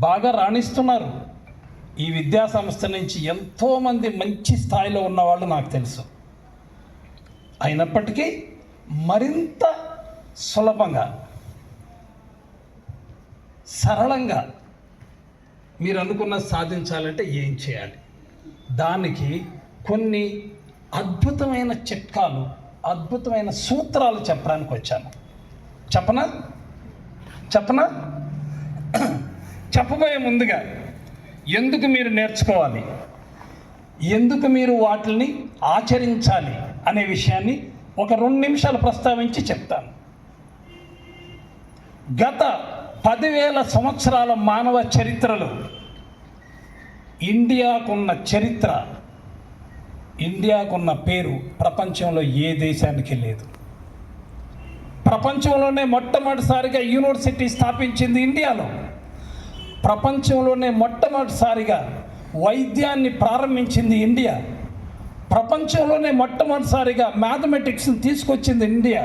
బాగా రాణిస్తున్నారు. ఈ విద్యా సంస్థ నుంచి ఎంతోమంది మంచి స్థాయిలో ఉన్నవాళ్ళు నాకు తెలుసు. అయినప్పటికీ మరింత సులభంగా, సరళంగా మీరు అనుకున్న సాధించాలంటే ఏం చేయాలి? దానికి కొన్ని అద్భుతమైన చిట్కాలు, అద్భుతమైన సూత్రాలు చెప్పడానికి వచ్చాను. చెప్పనా? చెప్పబోయే ముందుగా ఎందుకు మీరు నేర్చుకోవాలి, ఎందుకు మీరు వాటిని ఆచరించాలి అనే విషయాన్ని ఒక 2 నిమిషాలు ప్రస్తావించి చెప్తాను. గత 10,000 సంవత్సరాల మానవ చరిత్రలో ఇండియాకున్న చరిత్ర, ఇండియాకున్న పేరు ప్రపంచంలో ఏ దేశానికి లేదు. ప్రపంచంలోనే మొట్టమొదటిసారిగా యూనివర్సిటీ స్థాపించింది ఇండియాలో. ప్రపంచంలోనే మొట్టమొదటిసారిగా వైద్యాన్ని ప్రారంభించింది ఇండియా. ప్రపంచంలోనే మొట్టమొదటిసారిగా మ్యాథమెటిక్స్ని తీసుకొచ్చింది ఇండియా.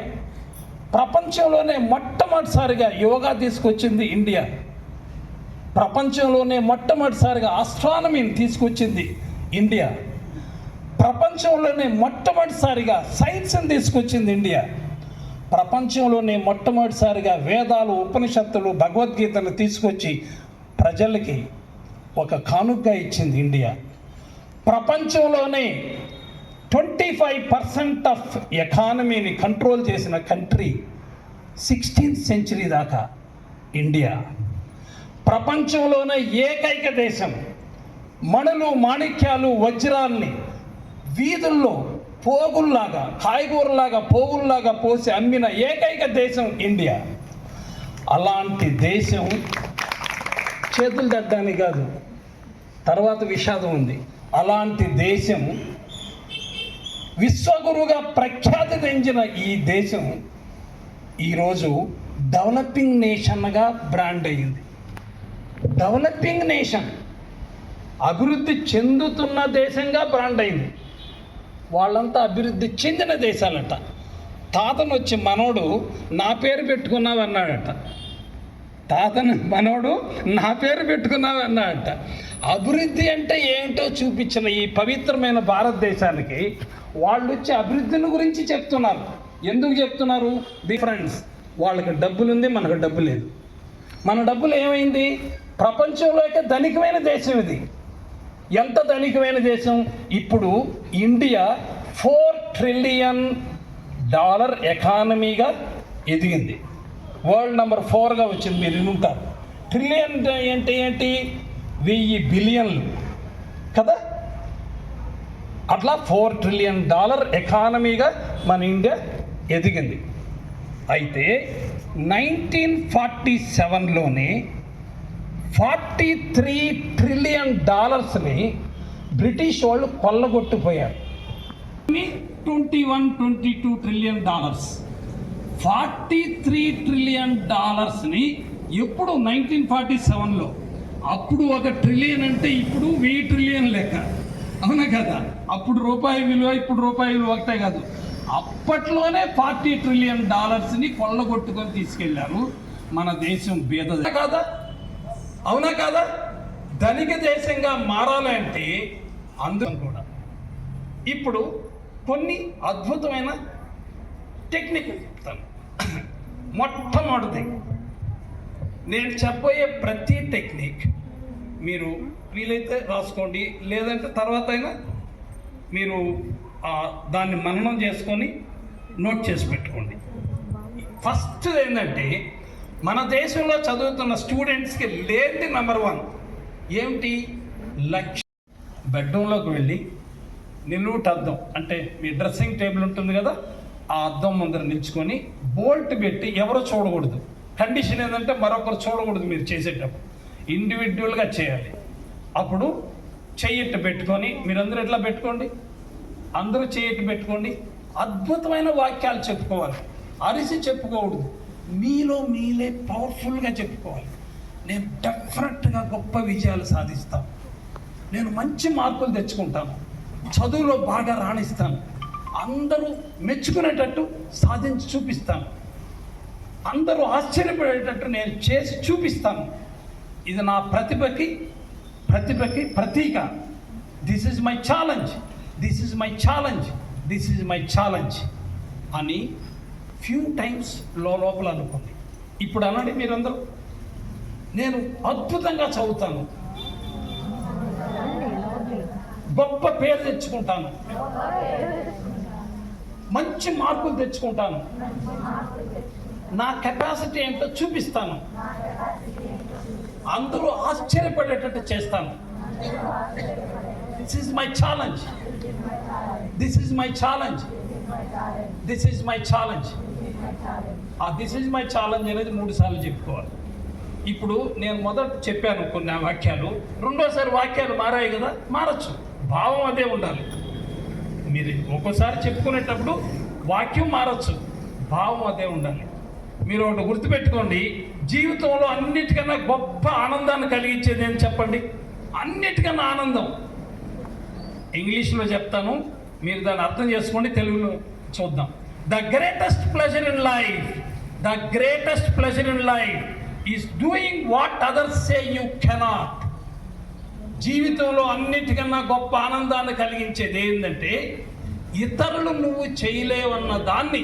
ప్రపంచంలోనే మొట్టమొదటిసారిగా యోగా తీసుకొచ్చింది ఇండియా. ప్రపంచంలోనే మొట్టమొదటిసారిగా ఆస్ట్రానమీని తీసుకొచ్చింది ఇండియా. ప్రపంచంలోనే మొట్టమొదటిసారిగా సైన్స్ని తీసుకొచ్చింది ఇండియా. ప్రపంచంలోనే మొట్టమొదటిసారిగా వేదాలు, ఉపనిషత్తులు, భగవద్గీతను తీసుకొచ్చి ప్రజలకి ఒక కానుకగా ఇచ్చింది ఇండియా. ప్రపంచంలోనే 25% ఆఫ్ ఎకానమీని కంట్రోల్ చేసిన కంట్రీ 16th సెంచరీ దాకా ఇండియా. ప్రపంచంలోనే ఏకైక దేశం మణులు, మాణిక్యాలు, వజ్రాల్ని వీధుల్లో పోగుల్లాగా, కాయగూరలాగా, పోగుల్లాగా పోసి అమ్మిన ఏకైక దేశం ఇండియా. అలాంటి దేశం చేతులు తగ్గడానికి కాదు, తర్వాత విషాదం ఉంది. అలాంటి దేశం విశ్వగురువుగా ప్రఖ్యాతి చెందిన ఈ దేశం ఈరోజు డెవలపింగ్ నేషన్గా బ్రాండ్ అయ్యింది. డెవలపింగ్ నేషన్, అభివృద్ధి చెందుతున్న దేశంగా బ్రాండ్ అయింది. వాళ్ళంతా అభివృద్ధి చెందిన దేశాలట. తాతను వచ్చి మనోడు నా పేరు పెట్టుకున్నావు అన్నాడట. తాతను మనోడు నా పేరు పెట్టుకున్నావు అన్నాడట. అభివృద్ధి అంటే ఏంటో చూపించిన ఈ పవిత్రమైన భారతదేశానికి వాళ్ళు వచ్చి అభివృద్ధిని గురించి చెప్తున్నారు. ఎందుకు చెప్తున్నారు? డిఫరెన్స్, వాళ్ళకి డబ్బులు ఉంది, మనకు డబ్బు లేదు. మన డబ్బులు ఏమైంది? ప్రపంచంలోకి ధనికమైన దేశం ఇది. ఎంత ధనికమైన దేశం? ఇప్పుడు ఇండియా $4 ట్రిలియన్ ఎకానమీగా ఎదిగింది. వరల్డ్ నెంబర్ 4గా వచ్చింది. మీరు వింటారు. ట్రిలియన్ అంటే ఏంటి? 1000 బిలియన్లు కదా. అట్లా $4 ట్రిలియన్ ఎకానమీగా మన ఇండియా ఎదిగింది. అయితే 1947లోనే $43 ట్రిలియన్ బ్రిటిష్ వాళ్ళు కొల్లగొట్టిపోయారు. 21-22 ట్రిలియన్ $43 ట్రిలియన్ ఎప్పుడు? 1947లో. అప్పుడు 1 ట్రిలియన్ అంటే ఇప్పుడు 1000 ట్రిలియన్ లెక్క, అవునా కదా? అప్పుడు రూపాయి విలువ, ఇప్పుడు రూపాయి విలువ ఒకటే కాదు. అప్పట్లోనే $40 ట్రిలియన్ కొల్లగొట్టుకొని తీసుకెళ్లారు. మన దేశం బీద కాదా? అవునా కాదా? ధనిక దేశంగా మారాలంటే అందరం కూడా ఇప్పుడు కొన్ని అద్భుతమైన టెక్నిక్ చెప్తాను. మొట్టమొదటి నేను చెప్పబోయే ప్రతి టెక్నిక్ మీరు వీలైతే రాసుకోండి, లేదంటే తర్వాత అయినా మీరు దాన్ని మననం చేసుకొని నోట్ చేసి పెట్టుకోండి. ఫస్ట్ ఏంటంటే, మన దేశంలో చదువుతున్న స్టూడెంట్స్కి లేనిది నెంబర్ 1 ఏమిటి? లక్ష్యం. బెడ్రూమ్లోకి వెళ్ళి నిలువుట అద్దం, అంటే మీ డ్రెస్సింగ్ టేబుల్ ఉంటుంది కదా, ఆ అద్దం ముందర నిల్చుకొని బోల్ట్ పెట్టి ఎవరో చూడకూడదు. కండిషన్ ఏంటంటే మరొకరు చూడకూడదు. మీరు చేసేటప్పుడు ఇండివిజువల్గా చేయాలి. అప్పుడు చెయ్యట్టు పెట్టుకొని, మీరందరూ ఎట్లా పెట్టుకోండి, అందరూ చెయ్యట్టు పెట్టుకోండి. అద్భుతమైన వాక్యాలు చెప్పుకోవాలి, అరిసి చెప్పుకోకూడదు. మీలో మీలే పవర్ఫుల్గా చెప్పుకోవాలి. నేను డెఫినెట్గా గొప్ప విజయాలు సాధిస్తాను, నేను మంచి మార్కులు తెచ్చుకుంటాను, చదువులో బాగా రాణిస్తాను, అందరూ మెచ్చుకునేటట్టు సాధించి చూపిస్తాను, అందరూ ఆశ్చర్యపడేటట్టు నేను చేసి చూపిస్తాను. ఇది నా ప్రతిభకి ప్రతీక. This is my challenge, this is my challenge, this is my challenge అని ఫ్యూ టైమ్స్ లోపల అనుకోండి. ఇప్పుడు అనండి మీరందరూ, నేను అద్భుతంగా చదువుతాను, గొప్ప పేరు తెచ్చుకుంటాను, మంచి మార్కులు తెచ్చుకుంటాను, నా కెపాసిటీ ఏంటో చూపిస్తాను, అందరూ ఆశ్చర్యపడేటట్టు చేస్తాను. This is my challenge, this is my challenge, this is my challenge. ఆ దిస్ ఈజ్ మై ఛాలెంజ్ అనేది 3 సార్లు చెప్పుకోవాలి. ఇప్పుడు నేను మొదట చెప్పాను కొన్ని వాక్యాలు, రెండోసారి వాక్యాలు మారాయి కదా, మారచ్చు, భావం అదే ఉండాలి. మీరు ఒక్కోసారి చెప్పుకునేటప్పుడు వాక్యం మారచ్చు, భావం అదే ఉండాలి. మీరు ఒకటి గుర్తుపెట్టుకోండి, జీవితంలో అన్నిటికన్నా గొప్ప ఆనందాన్ని కలిగించేది ఏం చెప్పండి? అన్నిటికన్నా ఆనందం. ఇంగ్లీష్లో చెప్తాను, మీరు దాన్ని అర్థం చేసుకోండి, తెలుగులో చూద్దాం. The greatest pleasure in life, the greatest pleasure in life is doing what others say you cannot. జీవితంలో అన్నిటికన్నా గొప్ప ఆనందాన్ని కలిగించేది ఏంటంటే, ఇతరులు నువ్వు చేయలేవన్న దాన్ని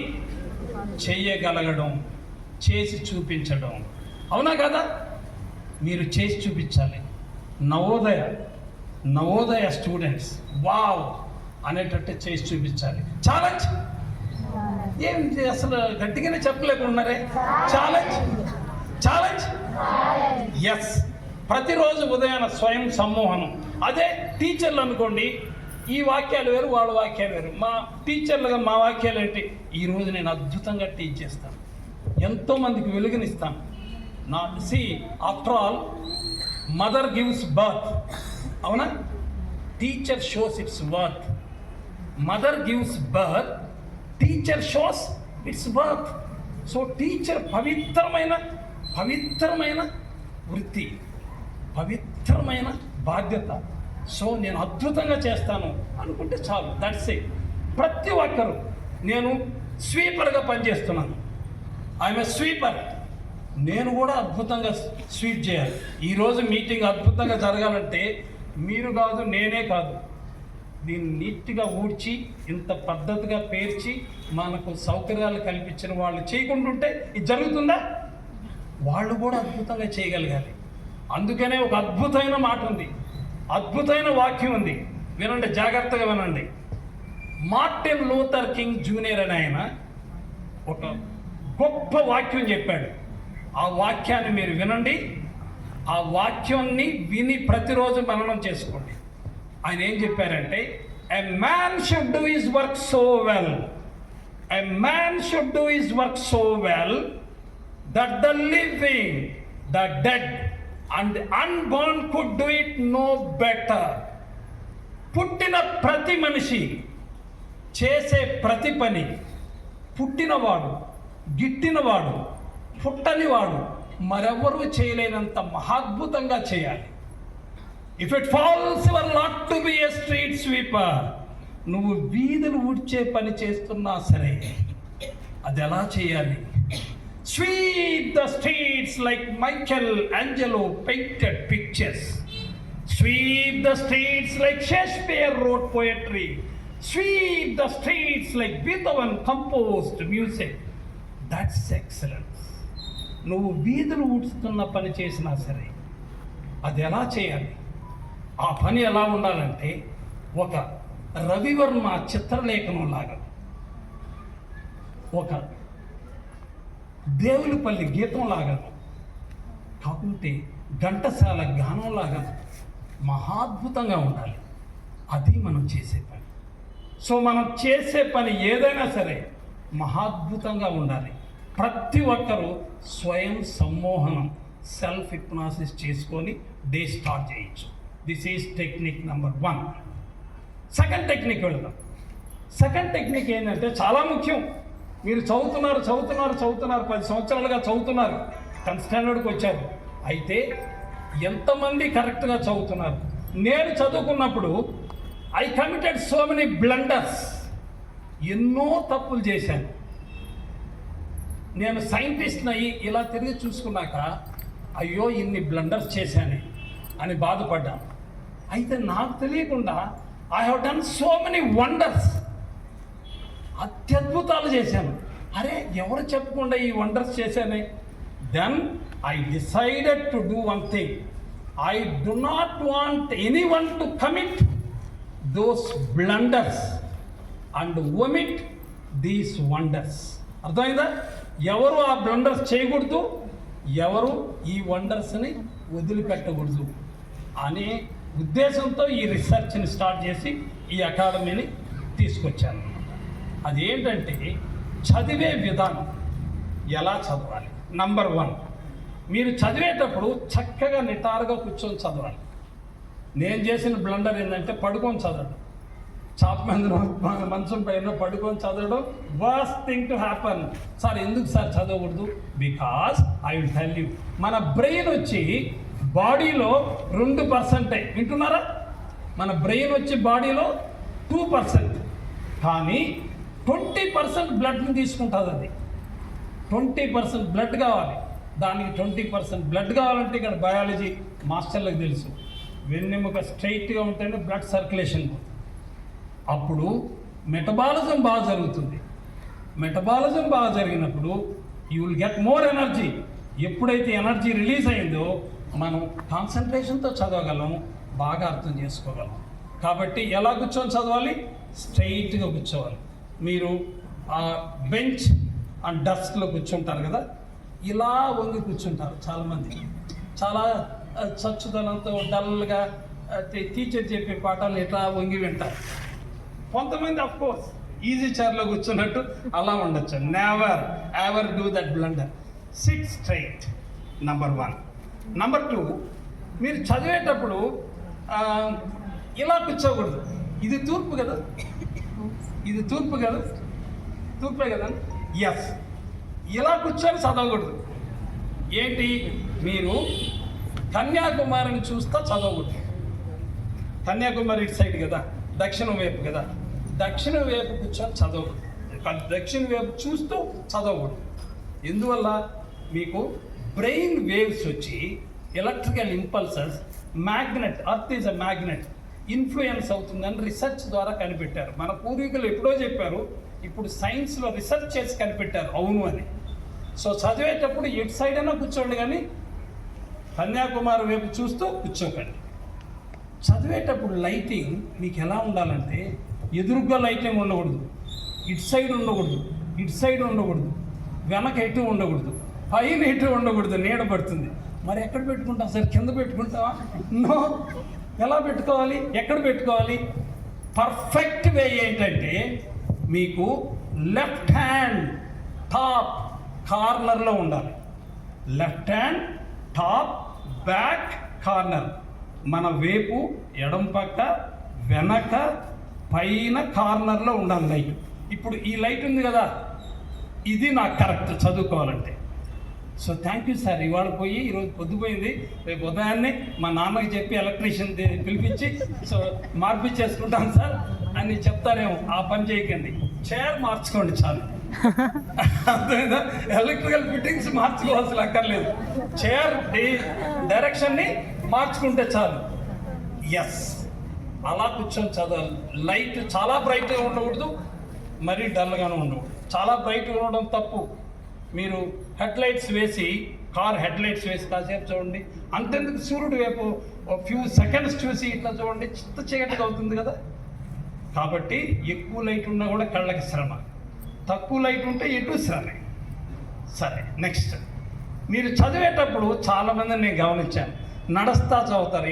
చెయ్యగలగడం, చేసి చూపించడం. అవునా కదా? మీరు చేసి చూపించాలి. నవోదయ స్టూడెంట్స్ వావ్ అనేటట్టు చేసి చూపించాలి. ఛాలెంజ్ ఏం అసలు గట్టిగానే చెప్పలేకున్నారే. Challenge challenge yes. ప్రతిరోజు ఉదయాన స్వయం సమ్మోహనం. అదే టీచర్లు అనుకోండి, ఈ వాక్యాలు వేరు, వాళ్ళ వాక్యాలు వేరు. మా టీచర్లుగా మా వాక్యాలు ఏంటి? ఈరోజు నేను అద్భుతంగా టీచ్ చేస్తాను, ఎంతోమందికి వెలుగునిస్తాను. నా after all mother gives birth. అవునా? Teacher shows its worth. Mother gives birth, teacher shows its worth. So teacher పవిత్రమైన వృత్తి, పవిత్రమైన బాధ్యత. సో నేను అద్భుతంగా చేస్తాను అనుకుంటే చాలు, దట్స్ ఇట్. ప్రతి ఒక్కరు, నేను స్వీపర్గా పనిచేస్తున్నాను, ఐఎమ్ ఏ స్వీపర్, నేను కూడా అద్భుతంగా స్వీప్ చేయాలి. ఈరోజు మీటింగ్ అద్భుతంగా జరగాలంటే మీరు కాదు, నేనే కాదు, దీన్ని నీట్గా ఊడ్చి ఇంత పద్ధతిగా పేర్చి మనకు సౌకర్యాలు కల్పించిన వాళ్ళు చేయకుంటుంటే ఇది జరుగుతుందా? వాళ్ళు కూడా అద్భుతంగా చేయగలగాలి. అందుకనే ఒక అద్భుతమైన మాట ఉంది, అద్భుతమైన వాక్యం ఉంది, వినండి, జాగ్రత్తగా వినండి. మార్టిన్ లూథర్ కింగ్ జూనియర్ అని ఆయన ఒక గొప్ప వాక్యం చెప్పాడు. ఆ వాక్యాన్ని మీరు వినండి, ఆ వాక్యాన్ని విని ప్రతిరోజు మననం చేసుకోండి. ఆయన ఏం చెప్పారంటే, a man should do his work so well, a man should do his work so well that the living, the dead and the unborn could do it no better. పుట్టిన ప్రతి మనిషి చేసే ప్రతి పని, పుట్టినవాడు, గిట్టినవాడు, పుట్టనివాడు మరెవరూ చేయలేనంత మహాద్భుతంగా చేయాలి. If it falls your lot to be a street sweeper, నువ్వు వీధులు ఊడ్చే పని చేస్తున్నా సరే అది ఎలా చేయాలి? Sweep the streets like Michelangelo painted pictures, sweep the streets like Shakespeare wrote poetry, sweep the streets like Beethoven composed music. That's excellence. నువ్వు వీధులు ఊడ్చుతున్న పని చేసినా సరే అది ఎలా చేయాలి? ఆ పని ఎలా ఉండాలంటే ఒక రవివర్మ చిత్రలేఖనం లాగా, ఒక దేవులపల్లి గీతం లాగా, కాకుంటే ఘంటసాల గానం లాగా మహాద్భుతంగా ఉండాలి. అది మనం చేసే పని. సో మనం చేసే పని ఏదైనా సరే మహాద్భుతంగా ఉండాలి. ప్రతి ఒక్కరూ స్వయం సమ్మోహనం, సెల్ఫ్ హిప్నాసిస్ చేసుకొని డే స్టార్ట్ చేయొచ్చు. This is technique number 1. Second technique వెళ్దాం. సెకండ్ టెక్నిక్ ఏంటంటే చాలా ముఖ్యం. మీరు చదువుతున్నారు 10 సంవత్సరాలుగా చదువుతున్నారు, 10th స్టాండర్డ్కి వచ్చారు. అయితే ఎంతమంది కరెక్ట్గా చదువుతున్నారు? నేను చదువుకున్నప్పుడు I committed so many blunders, ఎన్నో తప్పులు చేశాను. నేను సైంటిస్ట్ని అయ్యి ఇలా తిరిగి చూసుకున్నాక అయ్యో ఇన్ని బ్లండర్స్ చేశాను అని బాధపడ్డాను. అయితే నాకు తెలియకుండా I have done so many wonders, అత్యద్భుతాలు చేశాను. అరే ఎవరు చెప్పకుండా ఈ వండర్స్ చేశానే. Then I decided to do one thing. I do not want any one to commit those blunders and omit these wonders. అర్థమైందా? ఎవరు ఆ బ్లండర్స్ చేయకూడదు, ఎవరు ఈ వండర్స్ని వదిలిపెట్టకూడదు అనే ఉద్దేశంతో ఈ రీసెర్చ్ని స్టార్ట్ చేసి ఈ అకాడమీని తీసుకొచ్చాను. అదేంటంటే చదివే విధానం, ఎలా చదవాలి. నంబర్ 1, మీరు చదివేటప్పుడు చక్కగా నిటారుగా కూర్చొని చదవాలి. నేను చేసిన బ్లండర్ ఏంటంటే పడుకొని చదవడం. చాప మీద మంచం పైన పడుకొని చదవడం worst thing to happen. Sir ఎందుకు సార్ చదవకూడదు? Because I will tell you, మన బ్రెయిన్ వచ్చి బాడీలో 2%. వింటున్నారా? మన బ్రెయిన్ వచ్చి బాడీలో 2%, కానీ 20% బ్లడ్ని తీసుకుంటుంది. అది 20% బ్లడ్ కావాలి. దానికి 20% బ్లడ్ కావాలంటే ఇక్కడ బయాలజీ మాస్టర్లకు తెలుసు, వెన్నెముక స్ట్రైట్గా ఉంటేనే బ్లడ్ సర్క్యులేషన్, అప్పుడు మెటబాలిజం బాగా జరుగుతుంది. మెటబాలిజం బాగా జరిగినప్పుడు you will get more energy. ఎప్పుడైతే ఎనర్జీ రిలీజ్ అయిందో మనం కాన్సన్ట్రేషన్తో చదవగలం, బాగా అర్థం చేసుకోగలం. కాబట్టి ఎలా కూర్చొని చదవాలి? స్ట్రైట్గా కూర్చోవాలి. మీరు బెంచ్ అండ్ డస్క్లో కూర్చుంటారు కదా, ఇలా వంగి కూర్చుంటారు చాలామంది. చాలా చచ్చుదనంతో డల్గా టీచర్ చెప్పే పాఠాలు ఇట్లా వంగి వింటారు. కొంతమంది అఫ్ కోర్స్ ఈజీ చైర్లో కూర్చున్నట్టు అలా ఉండొచ్చు. Never ever do that blunder. SIT straight, number 1. Number 2, మీరు చదివేటప్పుడు ఇలా కూర్చోకూడదు. ఇది తూర్పు కదా, ఇది తూర్పు కదా, తూర్పే కదా. ఎస్, ఇలా కూర్చొని చదవకూడదు. ఏంటి? మీరు కన్యాకుమారిని చూస్తా చదవకూడదు. కన్యాకుమారి ఇటు సైడ్ కదా, దక్షిణం వైపు కదా, దక్షిణ వైపు కూర్చొని చదవకూడదు. దక్షిణ వైపు చూస్తూ చదవకూడదు. ఎందువల్ల? మీకు బ్రెయిన్ వేవ్స్ వచ్చి electrical impulses magnet, earth is a magnet, influence అవుతుందని రీసెర్చ్ ద్వారా కనిపెట్టారు. మన పూర్వీకులు ఎప్పుడో చెప్పారు, ఇప్పుడు సైన్స్లో రీసెర్చ్ చేసి కనిపెట్టారు అవును అని. సో చదివేటప్పుడు ఎటు సైడ్ అయినా కూర్చోండి, కానీ కన్యాకుమారి వైపు చూస్తూ కూర్చోకండి. చదివేటప్పుడు లైటింగ్ మీకు ఎలా ఉండాలంటే, ఎదురుగ్గా లైటింగ్ ఉండకూడదు, ఇటు సైడ్ ఉండకూడదు, ఇటు సైడ్ ఉండకూడదు, వెనక ఎటు ఉండకూడదు, పైన ఎటు ఉండకూడదు, నీడ పడుతుంది. మరి ఎక్కడ పెట్టుకుంటాం సార్? కింద పెట్టుకుంటావా? నో. ఎలా పెట్టుకోవాలి? ఎక్కడ పెట్టుకోవాలి? పర్ఫెక్ట్ వే ఏంటంటే, మీకు లెఫ్ట్ హ్యాండ్ టాప్ కార్నర్లో ఉండాలి. Left hand top back corner, మన వేపు ఎడం పక్క, వెనక, పైన కార్నర్లో ఉండాలి లైట్. ఇప్పుడు ఈ లైట్ ఉంది కదా, ఇది నాకు కరెక్ట్ చదువుకోవాలంటే. So thank you sir. ఇవాళ పోయి ఈరోజు పొద్దుపోయింది, రేపు ఉదయాన్నే మా నాన్నకి చెప్పి ఎలక్ట్రీషియన్ పిలిపించి సో మార్పిచ్చేసుకుంటాను సార్ అని చెప్తారేమో. ఆ పని చేయకండి, చైర్ మార్చుకోండి చాలు. అర్థమైందా? ఎలక్ట్రికల్ ఫిట్టింగ్స్ మార్చుకోవాల్సిన అక్కర్లేదు, చైర్ డైరెక్షన్ని మార్చుకుంటే చాలు. ఎస్, అలా కూర్చొని చదవాలి. లైట్ చాలా బ్రైట్గా ఉండకూడదు, మరీ డల్గానే ఉండకూడదు. చాలా బ్రైట్గా ఉండడం తప్పు. మీరు హెడ్లైట్స్ వేసి, కార్ హెడ్లైట్స్ వేసి కాసేపు చూడండి. అంతెందుకు సూర్యుడు వైపు ఫ్యూ సెకండ్స్ చూసి ఇట్లా చూడండి, చిత్త చీకటిగా అవుతుంది కదా. కాబట్టి ఎక్కువ లైట్ ఉన్నా కూడా కళ్ళకి శ్రమ, తక్కువ లైట్ ఉంటే ఎటు శ్రమే. సరే, నెక్స్ట్. మీరు చదివేటప్పుడు చాలామందిని నేను గమనించాను, నడుస్తా చదువుతారు.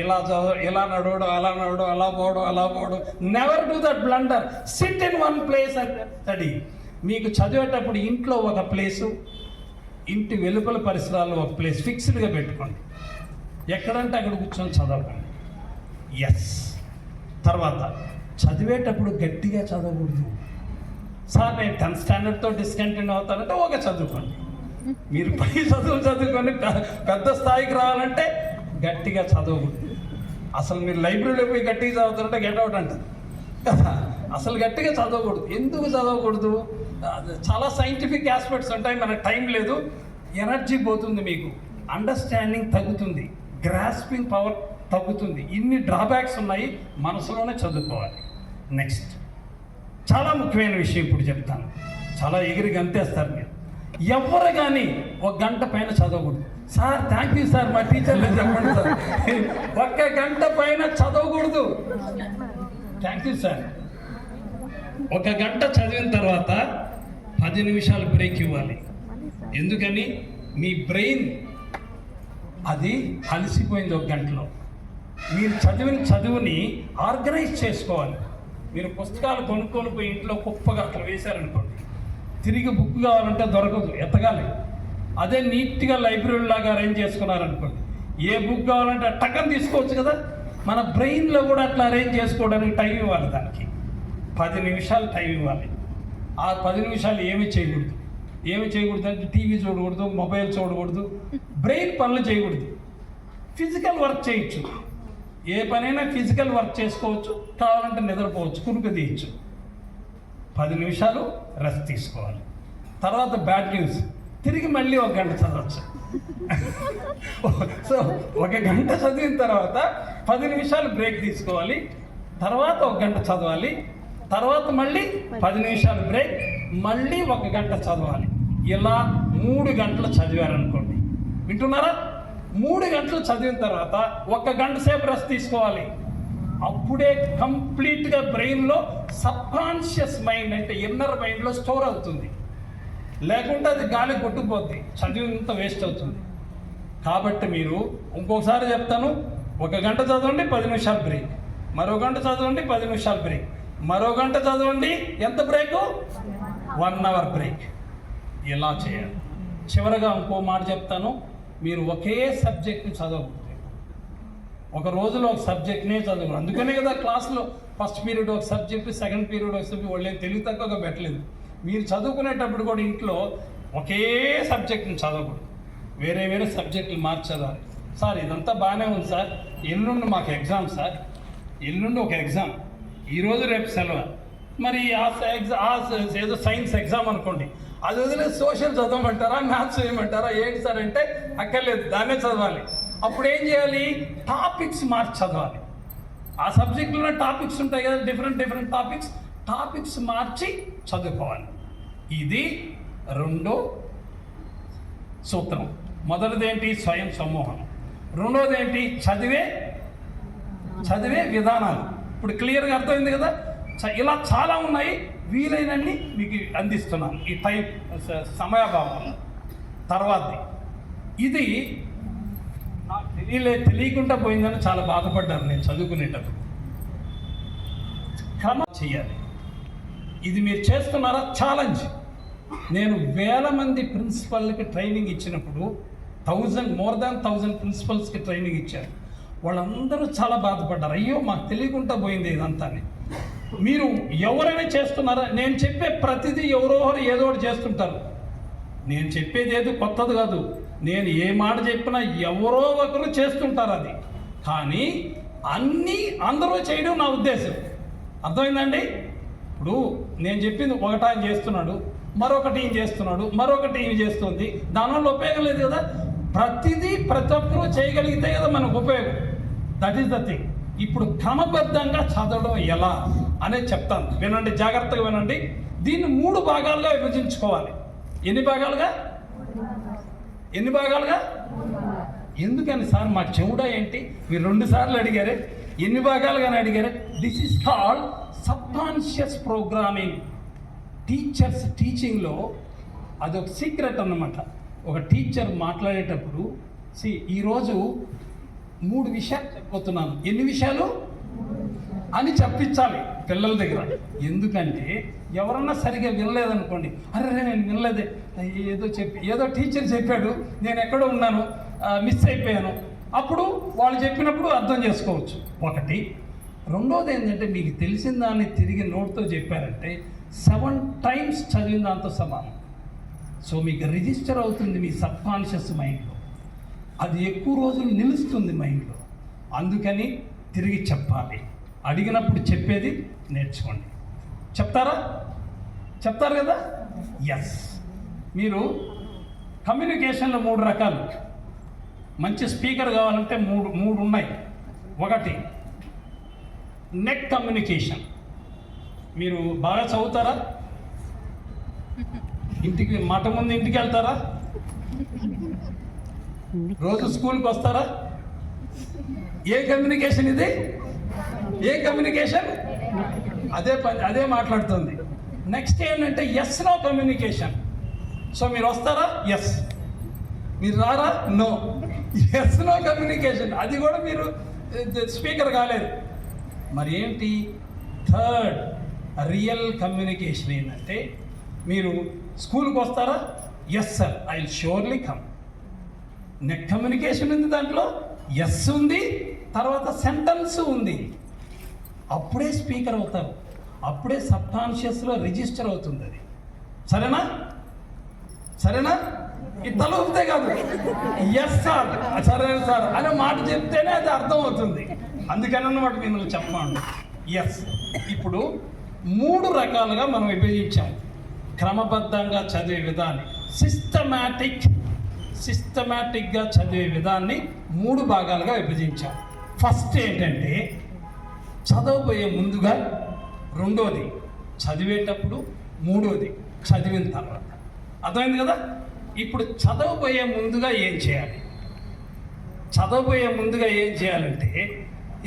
ఇలా నడవడం, అలా నడవడం, అలా పోవడం, అలా పోవడం. Never do that blunder. SIT in one place and study. మీకు చదివేటప్పుడు ఇంట్లో ఒక ప్లేసు, ఇంటి వెలుపల పరిసరాల్లో ఒక ప్లేస్ ఫిక్స్డ్గా పెట్టుకోండి. ఎక్కడంటే అక్కడ కూర్చొని చదవకండి. ఎస్. తర్వాత చదివేటప్పుడు గట్టిగా చదవకూడదు. సార్ నేను 10th స్టాండర్డ్తో డిస్కంటిన్యూ అవుతానంటే ఒక చదువుకోండి. మీరు పై చదువుకొని పెద్ద స్థాయికి రావాలంటే గట్టిగా చదవకూడదు. అసలు మీరు లైబ్రరీలో పోయి గట్టిగా చదువుతారంటే గెట్ అవుట్ అంటారు కదా. అసలు గట్టిగా చదవకూడదు. ఎందుకు చదవకూడదు? చాలా సైంటిఫిక్ ఆస్పెక్ట్స్ ఉంటాయి, మనకు టైం లేదు, ఎనర్జీ పోతుంది మీకు అండర్స్టాండింగ్ తగ్గుతుంది, గ్రాస్పింగ్ పవర్ తగ్గుతుంది. ఇన్ని డ్రాబ్యాక్స్ ఉన్నాయి, మనసులోనే చదువుకోవాలి. నెక్స్ట్ చాలా ముఖ్యమైన విషయం ఇప్పుడు చెప్తాను, చాలా ఎగిరి గంతేస్తారు మీరు. ఎవరు కానీ ఒక గంట పైన చదవకూడదు. సార్ థ్యాంక్ యూ సార్, మా టీచర్లు చెప్పండి సార్, ఒక్క గంట పైన చదవకూడదు. Thank you sir. ఒక గంట చదివిన తర్వాత 10 నిమిషాలు బ్రేక్ ఇవ్వాలి. ఎందుకని? మీ బ్రెయిన్ అది అలసిపోయింది ఒక గంటలో. మీరు చదివిన చదువుని ఆర్గనైజ్ చేసుకోవాలి. మీరు పుస్తకాలు కొనుక్కొని పోయి ఇంట్లో కుప్పగా అట్లా వేశారనుకోండి, తిరిగి బుక్ కావాలంటే దొరకదు, ఎత్తగాలి. అదే నీట్గా లైబ్రరీ లాగా అరేంజ్ చేసుకున్నారనుకోండి, ఏ బుక్ కావాలంటే టక్కని తీసుకోవచ్చు కదా. మన బ్రెయిన్లో కూడా అట్లా అరేంజ్ చేసుకోవడానికి టైం ఇవ్వాలి. దానికి 10 నిమిషాలు టైం ఇవ్వాలి. ఆ 10 నిమిషాలు ఏమీ చేయకూడదు. ఏమి చేయకూడదు అంటే టీవీ చూడకూడదు, మొబైల్ చూడకూడదు, బ్రెయిన్ పనులు చేయకూడదు. ఫిజికల్ వర్క్ చేయొచ్చు, ఏ పనైనా ఫిజికల్ వర్క్ చేసుకోవచ్చు, కావాలంటే నిద్రపోవచ్చు, కునుకు తీయచ్చు. 10 నిమిషాలు రెస్ట్ తీసుకోవాలి. తర్వాత బ్యాడ్ న్యూస్, తిరిగి మళ్ళీ ఒక గంట చదవచ్చు. సో ఒక గంట చదివిన తర్వాత 10 నిమిషాలు బ్రేక్ తీసుకోవాలి, తర్వాత ఒక గంట చదవాలి, తర్వాత మళ్ళీ 10 నిమిషాలు బ్రేక్, మళ్ళీ ఒక గంట చదవాలి. ఇలా 3 గంటలు చదివారనుకోండి, వింటున్నారా? 3 గంటలు చదివిన తర్వాత 1 గంట సేపు రెస్ట్ తీసుకోవాలి. అప్పుడే కంప్లీట్గా బ్రెయిన్లో సబ్కాన్షియస్ మైండ్ అంటే ఇన్నర్ మైండ్లో స్టోర్ అవుతుంది. లేకుంటే అది గాలి కొట్టుకుపోద్ది, చదివినంత వేస్ట్ అవుతుంది. కాబట్టి మీరు ఇంకోసారి చెప్తాను, 1 గంట చదవండి, 10 నిమిషాలు బ్రేక్, మరో గంట చదవండి, 10 నిమిషాలు బ్రేక్, మరో గంట చదవండి, ఎంత బ్రేకు? 1 hour break. ఇలా చేయాలి. చివరగా ఇంకో మాట చెప్తాను, మీరు ఒకే సబ్జెక్ట్ని చదవకూడదు. ఒక రోజులో ఒక సబ్జెక్ట్నే చదవకూడదు. అందుకనే కదా క్లాస్లో ఫస్ట్ పీరియడ్ ఒక సబ్జెక్ట్, సెకండ్ పీరియడ్ ఒక సబ్జెక్ట్, వాళ్ళేం తెలివి తక్కువగా పెట్టలేదు. మీరు చదువుకునేటప్పుడు కూడా ఇంట్లో ఒకే సబ్జెక్ట్ని చదవకూడదు, వేరే వేరే సబ్జెక్టులు మార్చి చదవాలి. సార్ ఇదంతా బాగానే ఉంది సార్, ఎల్లుండి మాకు ఎగ్జామ్ సార్, ఎల్లుండి ఒక ఎగ్జామ్, ఈరోజు రేపు సెలవు, మరి ఏదో సైన్స్ ఎగ్జామ్ అనుకోండి, అది వదిలేదు సోషల్ చదవమంటారా, మ్యాథ్స్ చేయమంటారా, ఏంటి సార్ అంటే అక్కర్లేదు, దాన్నే చదవాలి. అప్పుడు ఏం చేయాలి? టాపిక్స్ మార్చి చదవాలి. ఆ సబ్జెక్టులో టాపిక్స్ ఉంటాయి కదా, డిఫరెంట్ టాపిక్స్ మార్చి చదువుకోవాలి. ఇది 2వ సూత్రం. మొదటిది ఏంటి? స్వయం సమ్మోహనం. రెండోది ఏంటి? చదివే విధానాలు. ఇప్పుడు క్లియర్గా అర్థమైంది కదా. ఇలా చాలా ఉన్నాయి, వీలైనన్ని మీకు అందిస్తున్నాను ఈ టైం సమయాభావం. తర్వాతది, ఇది నాకు తెలియకుండా పోయిందని చాలా బాధపడ్డాను నేను చదువుకునేటప్పుడు. క్రమం చేయాలి. ఇది మీరు చేస్తున్నారా? ఛాలెంజ్. నేను 1000 మంది ప్రిన్సిపల్కి ట్రైనింగ్ ఇచ్చినప్పుడు మోర్ దాన్ 1000 ప్రిన్సిపల్స్కి ట్రైనింగ్ ఇచ్చారు. వాళ్ళందరూ చాలా బాధపడ్డారు, అయ్యో మాకు తెలియకుండా పోయింది ఇదంతా. మీరు ఎవరైనా చేస్తున్నారా? నేను చెప్పే ప్రతిదీ ఎవరో ఏదో ఒకటి చేస్తుంటారు. నేను చెప్పేది ఏదో కొత్తది కాదు. నేను ఏ మాట చెప్పినా ఎవరో ఒకరు చేస్తుంటారు అది. కానీ అందరూ చేయడం నా ఉద్దేశం. అర్థమైందండి? ఇప్పుడు నేను చెప్పింది ఒకటి ఆయన చేస్తున్నాడు, మరొకటి ఈయన చేస్తున్నాడు, మరొకటి ఈయన చేస్తుంది, దానివల్ల ఉపయోగం లేదు కదా. ప్రతి ఒక్కరూ చేయగలిగితే కదా మనకు ఉపయోగం. That is the thing. ఇప్పుడు క్రమబద్ధంగా చదవడం ఎలా అనేది చెప్తాను, వినండి, జాగ్రత్తగా వినండి. దీన్ని 3 భాగాలుగా విభజించుకోవాలి. ఎన్ని భాగాలుగా? ఎందుకని సార్ మా చెవుడా ఏంటి? మీరు 2 సార్లు అడిగారే, ఎన్ని భాగాలుగానే అడిగారే. This is called subconscious programming. Teachers టీచింగ్లో అదొక సీక్రెట్ అన్నమాట. ఒక టీచర్ మాట్లాడేటప్పుడు ఈరోజు 3 విషయాలు చెప్పబోతున్నాను, ఎన్ని విషయాలు అని చెప్పించాలి పిల్లల దగ్గర. ఎందుకంటే ఎవరన్నా సరిగా వినలేదనుకోండి, అరే నేను వినలేదే, ఏదో టీచర్ చెప్పాడు, నేను ఎక్కడో ఉన్నాను, మిస్ అయిపోయాను, అప్పుడు వాళ్ళు చెప్పినప్పుడు అర్థం చేసుకోవచ్చు. ఒకటి. రెండోది ఏంటంటే మీకు తెలిసిన దాన్ని తిరిగి నోట్తో చెప్పారంటే 7 టైమ్స్ చదివిన దాంతో సమానం. సో మీకు రిజిస్టర్ అవుతుంది మీ సబ్కాన్షియస్ మైండ్లో, అది ఎక్కువ రోజులు నిలుస్తుంది మైండ్లో. అందుకని తిరిగి చెప్పాలి. అడిగినప్పుడు చెప్పేది నేర్చుకోండి. చెప్తారు కదా? ఎస్. మీరు కమ్యూనికేషన్లో 3 రకాలు. మంచి స్పీకర్ కావాలంటే మూడు ఉన్నాయి. ఒకటి నెక్ కమ్యూనికేషన్. మీరు బాగా చదువుతారా? ఇంటికి మాట ముందు ఇంటికి వెళ్తారా? రోజు స్కూల్కి వస్తారా? ఏ కమ్యూనికేషన్ ఇది? ఏ కమ్యూనికేషన్? అదే మాట్లాడుతుంది. నెక్స్ట్ ఏంటంటే ఎస్ నో కమ్యూనికేషన్. సో మీరు వస్తారా? ఎస్. మీరు రారా? నో. Yes no communication. అది కూడా మీరు స్పీకర్ కాలేదు. మరి ఏంటి? థర్డ్ రియల్ కమ్యూనికేషన్ ఏంటంటే మీరు స్కూల్కి వస్తారా? Yes sir, I will surely come. నెక్ కమ్యూనికేషన్ ఉంది, దాంట్లో ఎస్ ఉంది, తర్వాత సెంటెన్స్ ఉంది. అప్పుడే స్పీకర్ అవుతారు, అప్పుడే సబ్ కాన్షియస్లో రిజిస్టర్ అవుతుంది అది. సరేనా? ఈ తల ఊపితే కాదు, ఎస్ సార్, సరే సార్ అనే మాట చెప్తేనే అది అర్థం అవుతుంది. అందుకని అన్నమాట మిమ్మల్ని చెప్పండి. ఎస్. ఇప్పుడు 3 రకాలుగా మనం విభజించాం క్రమబద్ధంగా చదివే విధాన్ని. సిస్టమాటిక్గా చదివే విధాన్ని 3 భాగాలుగా విభజించాం. ఫస్ట్ ఏంటంటే చదవబోయే ముందుగా, రెండోది చదివేటప్పుడు, మూడోది చదివిన తర్వాత. అర్థమైంది కదా? ఇప్పుడు చదవబోయే ముందుగా ఏం చేయాలి? చదవబోయే ముందుగా ఏం చేయాలంటే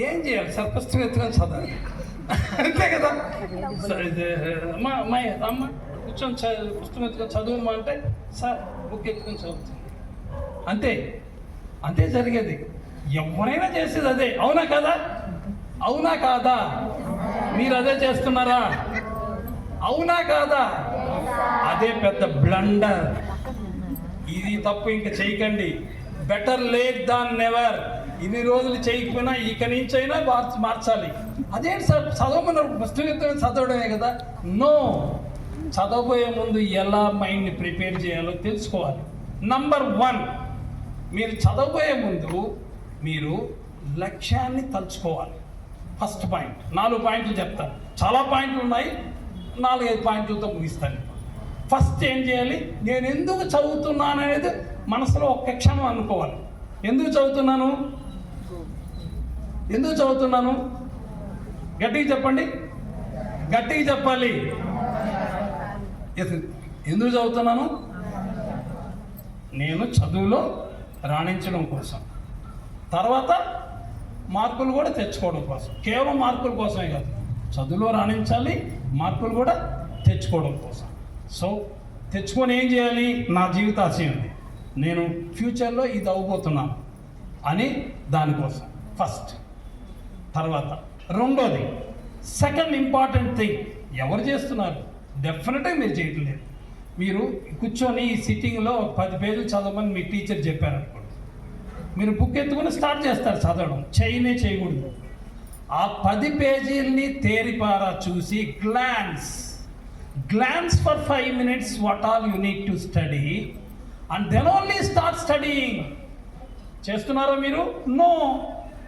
ఏం చేయాలి సార్? పుస్తకం ఎత్తుకొని చదవాలి, అంతే కదా? అమ్మ కూర్చొని పుస్తకం ఎత్తుకొని చదువుమా అంటే సార్ బుక్ ఎత్తుకొని చదువుతుంది. అంతే జరిగేది. ఎవరైనా చేసేది అదే. అవునా కాదా? మీరు అదే చేస్తున్నారా? అవునా కాదా? అదే పెద్ద బ్లండర్. ఇది తప్పు ఇంకా చేయకండి. Better late than never. ఇన్ని రోజులు చేయకపోయినా ఇక నుంచైనా మార్చాలి. అదేంటి సార్ చదవమన్నారు, పుస్తకం చదవడమే కదా? నో. చదవబోయే ముందు ఎలా మైండ్ని ప్రిపేర్ చేయాలో తెలుసుకోవాలి. నంబర్ 1, మీరు చదవబోయే ముందు మీరు లక్ష్యాన్ని తలుచుకోవాలి. First point. 4 పాయింట్లు చెప్తాను, చాలా పాయింట్లు ఉన్నాయి, 4-5 పాయింట్లతో ముగిస్తాను. ఫస్ట్ ఏం చేయాలి? నేను ఎందుకు చదువుతున్నాను అనేది మనసులో ఒక్క క్షణం అనుకోవాలి. ఎందుకు చదువుతున్నాను? గట్టిగా చెప్పండి, గట్టిగా చెప్పాలి. ఎందుకు చదువుతున్నాను? నేను చదువులో రాణించడం కోసం, తర్వాత మార్కులు కూడా తెచ్చుకోవడం కోసం. కేవలం మార్కుల కోసమే కాదు, చదువులో రాణించాలి, మార్కులు కూడా తెచ్చుకోవడం కోసం. సో తెచ్చుకొని ఏం చేయాలి? నా జీవిత ఆశయం ఇది, నేను ఫ్యూచర్లో ఇది అవ్వబోతున్నాను అని దానికోసం ఫస్ట్. తర్వాత రెండోది, సెకండ్ ఇంపార్టెంట్ థింగ్, ఎవరు చేస్తున్నారు? డెఫినెట్గా మీరు చేయట్లేదు. మీరు కూర్చొని ఈ సిట్టింగ్లో 10 పేజీలు చదవమని మీ టీచర్ చెప్పారనుకోండి, మీరు బుక్ ఎత్తుకుని స్టార్ట్ చేస్తారు చదవడం. చేయకూడదు. ఆ 10 పేజీల్ని తేరిపారా చూసి glance for 5 minutes what all you need to study and then only start studying. చేస్తున్నారా మీరు? నో.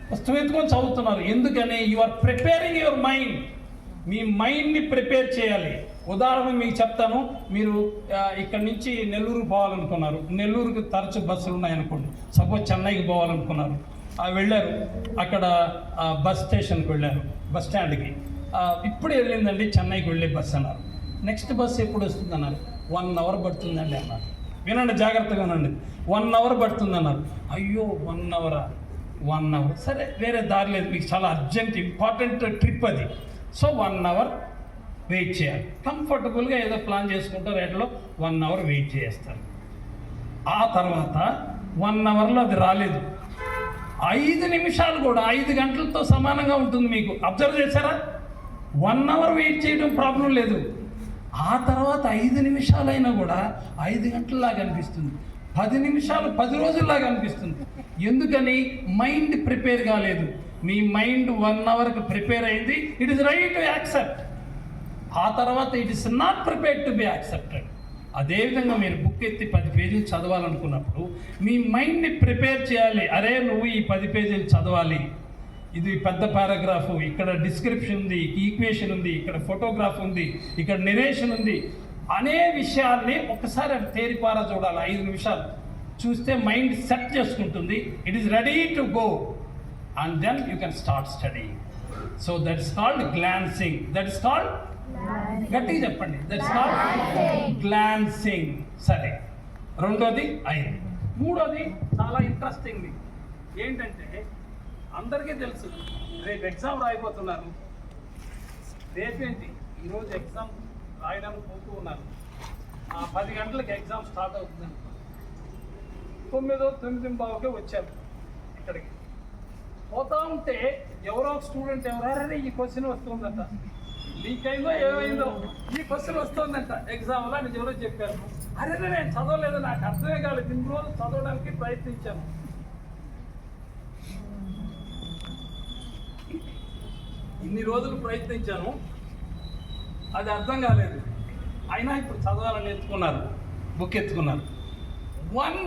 పుస్తకం ఎత్తుకొని చదువుతున్నారు. ఎందుకని? You are preparing your mind. మీ మైండ్ని ప్రిపేర్ చేయాలి. ఉదాహరణ మీకు చెప్తాను. మీరు ఇక్కడ నుంచి నెల్లూరు పోవాలనుకున్నారు, నెల్లూరుకి తరచు బస్సులు ఉన్నాయనుకోండి. సపోజ్ చెన్నైకి పోవాలనుకున్నారు, వెళ్ళారు, అక్కడ బస్ స్టేషన్కి వెళ్ళారు, బస్ స్టాండ్కి. ఇప్పుడు వెళ్ళిందండి చెన్నైకి వెళ్ళే బస్సు అన్నారు. నెక్స్ట్ బస్సు ఎప్పుడు వస్తుంది అన్నారు. 1 అవర్ పడుతుందండి అన్నారు. వినండి, జాగ్రత్తగా వినండి. 1 అవర్ పడుతుంది అన్నారు. అయ్యో 1 అవరా? 1 అవర్ సరే, వేరే దారి లేదు, మీకు చాలా అర్జెంట్ ఇంపార్టెంట్ ట్రిప్ అది. సో 1 అవర్ వెయిట్ చేయాలి. కంఫర్టబుల్గా ఏదో ప్లాన్ చేసుకుంటారు, రేట్లో 1 అవర్ వెయిట్ చేస్తారు. ఆ తర్వాత 1 అవర్లో అది రాలేదు. 5 నిమిషాలు కూడా 5 గంటలతో సమానంగా ఉంటుంది. మీకు అబ్జర్వ్ చేశారా? 1 అవర్ వెయిట్ చేయడం ప్రాబ్లం లేదు. ఆ తర్వాత 5 నిమిషాలైనా కూడా 5 గంటల్లాగా అనిపిస్తుంది. 10 నిమిషాలు 10 రోజుల్లాగా అనిపిస్తుంది. ఎందుకని? మైండ్ ప్రిపేర్ కాలేదు. మీ మైండ్ 1 అవర్కి ప్రిపేర్ అయింది, it is ready to accept. ఆ తర్వాత it is not prepared to be accepted. అదేవిధంగా మీరు బుక్ ఎత్తి 10 పేజీలు చదవాలనుకున్నప్పుడు మీ మైండ్ని ప్రిపేర్ చేయాలి. అరే నువ్వు ఈ 10 పేజీలు చదవాలి, ఇది పెద్ద పారాగ్రాఫ్, ఇక్కడ డిస్క్రిప్షన్ ఉంది, ఈక్వేషన్ ఉంది, ఇక్కడ ఫోటోగ్రాఫ్ ఉంది, ఇక్కడ నెరేషన్ ఉంది అనే విషయాల్ని ఒకసారి తేరిపారా చూడాలి. 5 నిమిషాలు చూస్తే మైండ్ సెట్ చేసుకుంటుంది, it is ready to go and then you can start study. So that is called glancing. That is called, గట్టిగా చెప్పండి, దట్ ఇస్ కాల్డ్ గ్లాన్సింగ్. సరే, రెండోది అయింది. మూడోది చాలా ఇంట్రెస్టింగ్ ఏంటంటే, అందరికీ తెలుసు రేపు ఎగ్జామ్ రాయిపోతున్నారు. రేపేంటి, ఈరోజు ఎగ్జామ్ రాయడానికి పోతూ ఉన్నారు. 10 గంటలకు ఎగ్జామ్ స్టార్ట్ అవుతుందని 9:09 వచ్చారు ఇక్కడికి. పోతా ఉంటే ఎవరో ఒక స్టూడెంట్ ఎవరైనా ఈ క్వశ్చన్ వస్తుందంట, లీక్ అయిందో ఏమైందో ఈ క్వశ్చన్ వస్తుందంట ఎగ్జామ్లో అని ఎవరో చెప్పారు. అరే నేను చదవలేదు, నాకు అర్థమే కాలేదు, ఇన్ని రోజులు చదవడానికి ప్రయత్నించాను. ఇన్ని రోజులు ప్రయత్నించాను, అది అర్థం కాలేదు, అయినా ఇప్పుడు చదవాలని ఎత్తుకున్నారు, బుక్ ఎత్తుకున్నారు. One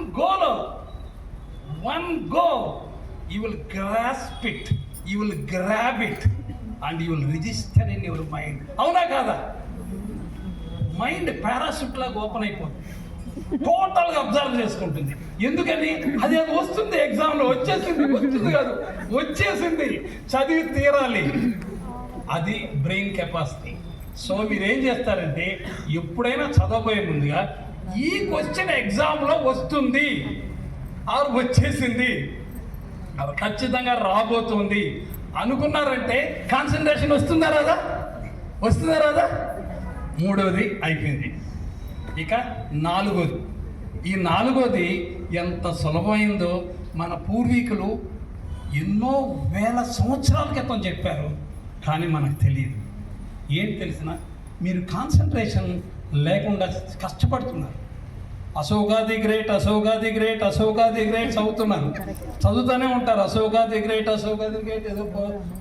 go you will grasp it, you will grab it and you will register in your mind. అవునా కాదా? మైండ్ పారాషూట్ లాగా ఓపెన్ అయిపోతుంది, టోటల్గా అబ్జర్వ్ చేసుకుంటుంది. ఎందుకని? అది వస్తుంది, ఎగ్జామ్లో వచ్చేసింది, వస్తుంది కాదు వచ్చేసింది, చదివి తీరాలి. అది బ్రెయిన్ కెపాసిటీ. సో మీరు ఏం చేస్తారంటే, ఎప్పుడైనా చదవబోయే ముందుగా ఈ క్వశ్చన్ ఎగ్జామ్లో వస్తుంది ఆరు వచ్చేసింది, ఖచ్చితంగా రాబోతుంది అనుకున్నారంటే కాన్సన్ట్రేషన్ వస్తుందా రాదా? వస్తుందా రాదా? మూడోది అయిపోయింది. ఇక నాలుగోది. ఈ నాలుగోది ఎంత సులభమైందో మన పూర్వీకులు ఎన్నో వేల సంవత్సరాల క్రితం చెప్పారు, కానీ మనకు తెలియదు. ఏం తెలిసిన, మీరు కాన్సన్ట్రేషన్ లేకుండా కష్టపడుతున్నారు. అశోకాది గ్రేట్, అశోకాది గ్రేట్, అశోకాది గ్రేట్ చదువుతున్నారు, చదువుతూనే ఉంటారు. అశోకాది గ్రేట్, అశోకాది గ్రేట్, ఏదో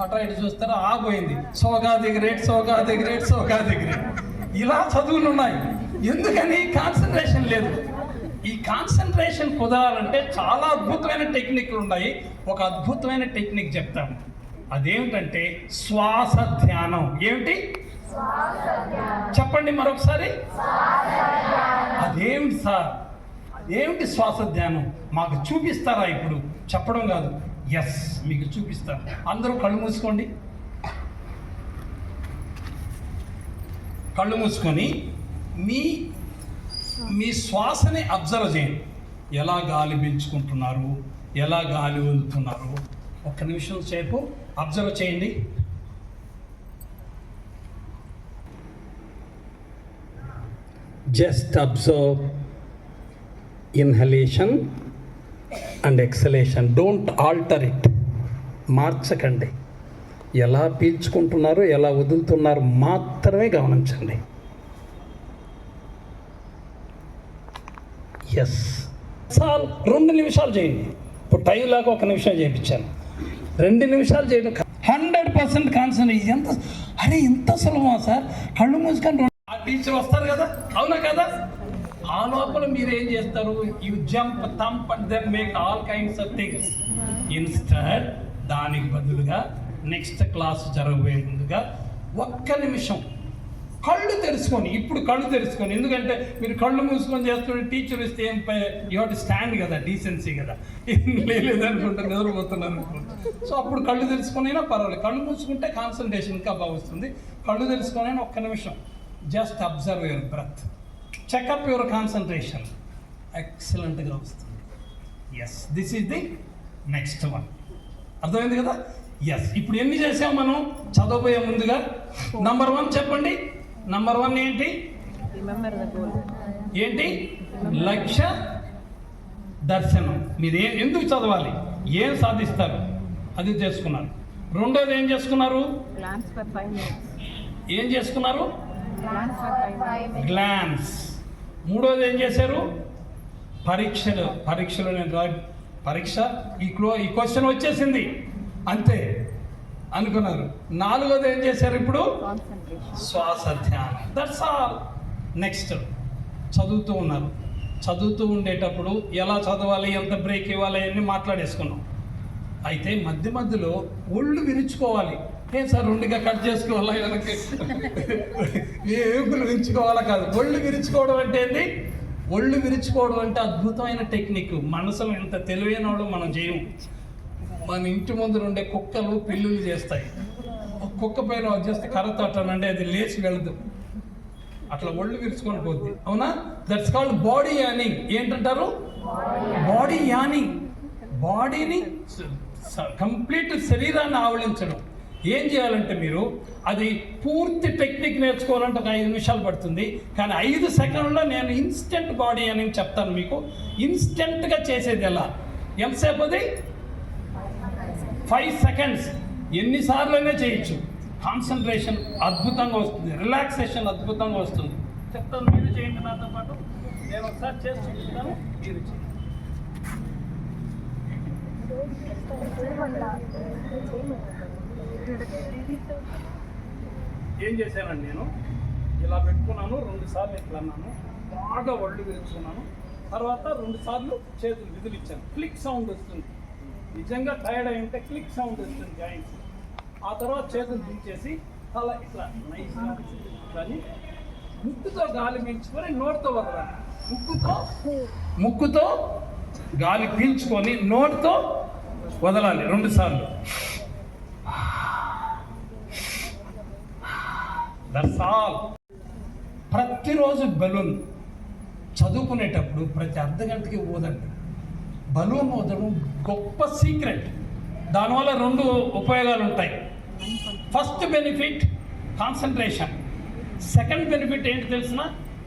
అట్లా ఇటు చూస్తారా ఆగిపోయింది. సోగాది గ్రేట్, సోగాది గ్రేట్, సోగాది గ్రేట్, ఇలా చదువులు ఉన్నాయి. ఎందుకని? కాన్సన్ట్రేషన్ లేదు. ఈ కాన్సన్ట్రేషన్ కుదరాలంటే చాలా అద్భుతమైన టెక్నిక్లు ఉన్నాయి. ఒక అద్భుతమైన టెక్నిక్ చెప్తాను, అదేమిటంటే శ్వాస ధ్యానం. ఏమిటి? చెప్పండి మరొకసారి. అదేమిటి సార్, అదేమిటి శ్వాస ధ్యానం? మాకు చూపిస్తారా? ఇప్పుడు చెప్పడం కాదు, ఎస్ మీకు చూపిస్తాను. అందరూ కళ్ళు మూసుకోండి. కళ్ళు మూసుకొని మీ శ్వాసని అబ్జర్వ్ చేయండి. ఎలా గాలి పీల్చుకుంటున్నారు, ఎలా గాలి వదులుతున్నారు, ఒక్క నిమిషం సేపు అబ్జర్వ్ చేయండి. Just observe inhalation and exhalation. Don't alter it, మార్చకండి. ఎలా పీల్చుకుంటున్నారు, ఎలా వదులుతున్నారు మాత్రమే గమనించండి. ఎస్, చాలు. 2 నిమిషాలు చేయండి. ఇప్పుడు టైం లాగా 1 నిమిషం చేయించాను, 2 నిమిషాలు చేయడం 100% కాన్సన్ట్రేషన్. ఎంత, అరే ఇంత సులభమా సార్? కళ్ళు మూసుకొని ఆ టీచర్ వస్తారు కదా, అవునా కదా? ఆ లోపల మీరు ఏం చేస్తారు? You jump, thump and then make all kinds of things. Instead దానికి బదులుగా నెక్స్ట్ క్లాస్ జరగబోయే ముందుగా 1 నిమిషం కళ్ళు తెరుచుకొని, ఇప్పుడు కళ్ళు తెరుచుకొని, ఎందుకంటే మీరు కళ్ళు మూసుకొని చేస్తుంటే టీచర్ ఇస్తే ఏం యూ హ్యావ్ టు స్టాండ్ కదా, డీసెన్సీ కదా, లేదనుకుంటే నిద్రపోతున్నారు అనుకుంటా. సో అప్పుడు కళ్ళు తెరుచుకొనైనా పర్వాలేదు, కళ్ళు మూసుకుంటే కాన్సన్ట్రేషన్ ఇంకా బాగా వస్తుంది. కళ్ళు తెరుచుకొనైనా 1 నిమిషం just observe your breath, checkup your concentration, ఎక్సలెంట్గా వస్తుంది. Yes, this is the next one. అర్థమైంది కదా? ఎస్. ఇప్పుడు ఎన్ని చేసాం మనం చదవబోయే ముందుగా? నంబర్ 1 చెప్పండి. నంబర్ 1 ఏంటి? ఏంటి? లక్ష్య దర్శనం. మీరు ఎందుకు చదవాలి, ఏం సాధిస్తారు అది చేసుకున్నారు. రెండోది ఏం చేసుకున్నారు? ఏం చేసుకున్నారు? గ్లాన్స్. మూడోది ఏం చేశారు? పరీక్షలు నేను పరీక్ష, ఈ క్వశ్చన్ వచ్చేసింది అంతే అనుకున్నారు. 4వది ఏం చేశారు? ఇప్పుడు శ్వాస ధ్యానం. That's all. నెక్స్ట్ చదువుతూ ఉన్నారు. చదువుతూ ఉండేటప్పుడు ఎలా చదవాలి, ఎంత బ్రేక్ ఇవ్వాలి అన్నీ మాట్లాడేసుకున్నాం. అయితే మధ్యలో ఒళ్ళు విరుచుకోవాలి. ఏం సార్ 2గా కట్ చేసుకోవాలా, వెనక్కి ఏపులు విరుచుకోవాలా? కాదు. ఒళ్ళు విరుచుకోవడం అంటే ఏంటి? ఒళ్ళు విరుచుకోవడం అంటే అద్భుతమైన టెక్నిక్. మనసులో ఎంత తెలివైన వాళ్ళు మనం చేయము. మన ఇంటి ముందు ఉండే కుక్కలు పిల్లులు చేస్తాయి. ఒక కుక్క పైన వచ్చేస్తే కర్రతో అట్లనంటే అది లేచి వెళ్ళదు, అట్లా ఒళ్ళు విరుచుకొని పోద్ది. అవునా? That's called body yawning. ఏంటంటారు? Body yawning. బాడీని కంప్లీట్ శరీరాన్ని ఆవలించడం. ఏం చేయాలంటే మీరు అది పూర్తి టెక్నిక్ నేర్చుకోవాలంటే ఒక 5 నిమిషాలు పడుతుంది. కానీ 5 సెకండ్లో నేను ఇన్స్టెంట్ బాడీ అని చెప్తాను మీకు. ఇన్స్టెంట్గా చేసేది ఎలా? ఎంతసేపు అది? 5 సెకండ్స్. ఎన్నిసార్లైనా చేయొచ్చు. కాన్సన్ట్రేషన్ అద్భుతంగా వస్తుంది, రిలాక్సేషన్ అద్భుతంగా వస్తుంది. చెప్తాను, మీరు చేయండి నాతో పాటు. నేను ఒకసారి చేసి చూపిస్తాను, మీరు చేయండి. ఏం చేశానండి, నేను ఇలా పెట్టుకున్నాను, 2 సార్లు ఇట్లా అన్నాను, బాగా ఒళ్ళు విరుచుకున్నాను. తర్వాత 2 సార్లు చేతులు విదిలిచ్చాను. క్లిక్ సౌండ్ వస్తుంది. నిజంగా టైర్డ్ అయి ఉంటే క్లిక్ సౌండ్ వస్తుంది జాయింట్స్. ఆ తర్వాత చేతులు దించేసి అలా ఇట్లా నైస్గా కానీ ముక్కుతో గాలి పీల్చుకొని నోటితో వదలాలి. ముక్కుతో గాలి పీల్చుకొని నోటితో వదలాలి 2 సార్లు. That's all. ప్రతిరోజు బలూన్ చదువుకునేటప్పుడు ప్రతి అర్ధ గంటకి ఊదండి. బలూన్ ఊదడం గొప్ప సీక్రెట్. దానివల్ల 2 ఉపయోగాలు ఉంటాయి. First benefit concentration. Second benefit ఏంటి తెలిసిన?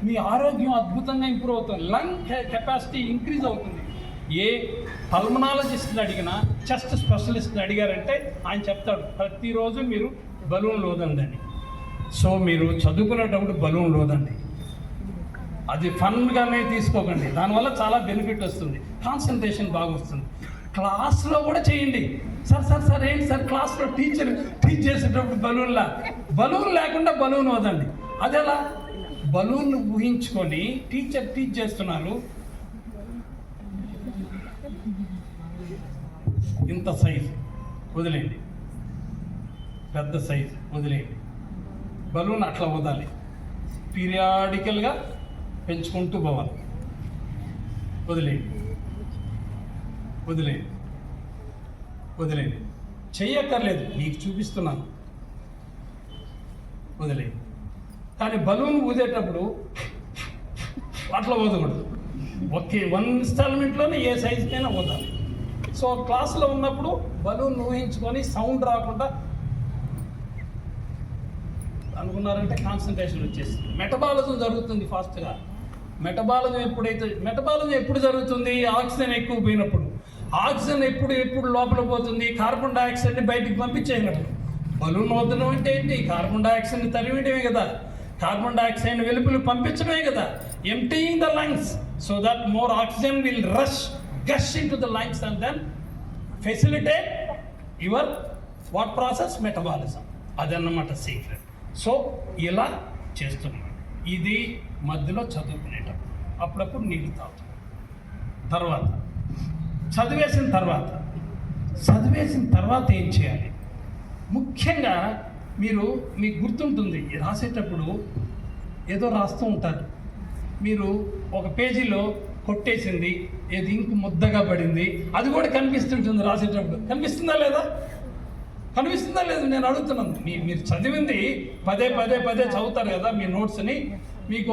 మీ ఆరోగ్యం అద్భుతంగా ఇంప్రూవ్ అవుతుంది. లంగ్ కెపాసిటీ ఇంక్రీజ్ అవుతుంది. ఏ పల్మనాలజిస్ట్ని అడిగినా, చెస్ట్ స్పెషలిస్ట్ని అడిగారంటే ఆయన చెప్తాడు ప్రతిరోజు మీరు బలూన్ ఊదండి అని. సో మీరు చదువుకునేటప్పుడు బలూన్ ఊదండి. అది ఫన్గానే తీసుకోకండి. దానివల్ల చాలా బెనిఫిట్ వస్తుంది. కాన్సన్ట్రేషన్ బాగా వస్తుంది. క్లాస్లో కూడా చేయండి. సార్ ఏంటి సార్ క్లాస్లో టీచర్ టీచ్ చేసేటప్పుడు బలూన్ లేకుండా బలూన్ వదండి. అదెలా? బలూన్ ఊహించుకొని టీచర్ టీచ్ చేస్తున్నారు, ఇంత సైజ్ వదిలేయండి, పెద్ద సైజ్ వదిలేయండి. బలూన్ అట్లా వదాలి, పీరియాడికల్గా పెంచుకుంటూ పోవాలి. వదిలేయండి. చెయ్యక్కర్లేదు, మీకు చూపిస్తున్నాను. వదిలేయండి. కానీ బలూన్ ఊదేటప్పుడు అట్లా ఊదకూడదు. ఒకే 1 ఇన్స్టాల్మెంట్లోనే ఏ సైజుకైనా ఊదాలి. సో క్లాస్లో ఉన్నప్పుడు బలూన్ ఊహించుకొని సౌండ్ రాకుండా అనుకున్నారంటే కాన్సన్ట్రేషన్ వచ్చేస్తుంది. మెటబాలిజం జరుగుతుంది ఫాస్ట్గా. మెటబాలిజం ఎప్పుడు జరుగుతుంది? ఆక్సిజన్ ఎక్కువ పోయినప్పుడు. ఆక్సిజన్ ఎప్పుడు లోపల పోతుంది? కార్బన్ డైఆక్సైడ్ని బయటికి పంపించేసినప్పుడు. బలూన్ వదలడం అంటే ఏంటి? కార్బన్ డైఆక్సైడ్ని తరివేయడమే కదా. కార్బన్ డైఆక్సైడ్ వెలుపలు పంపించడమే కదా. Emptying the lungs so that more oxygen will gush into the lungs and then facilitate your what process? Metabolism. అదన్నమాట సీక్రెట్. సో ఇలా చేస్తున్నాం. ఇది మధ్యలో చదువుకునేటప్పుడు అప్పుడప్పుడు నీళ్ళు తాగుతాం. తర్వాత చదివేసిన తర్వాత ఏం చేయాలి? ముఖ్యంగా మీకు గుర్తుంటుంది, రాసేటప్పుడు ఏదో రాస్తూ ఉంటారు. మీరు ఒక పేజీలో కొట్టేసింది, ఏది ఇంకు ముద్దగా పడింది, అది కూడా కనిపిస్తుంటుంది రాసేటప్పుడు. కనిపిస్తుందా లేదా? నేను అడుగుతున్నాను. మీరు చదివింది పదే చదువుతారు కదా మీ నోట్స్ని. మీకు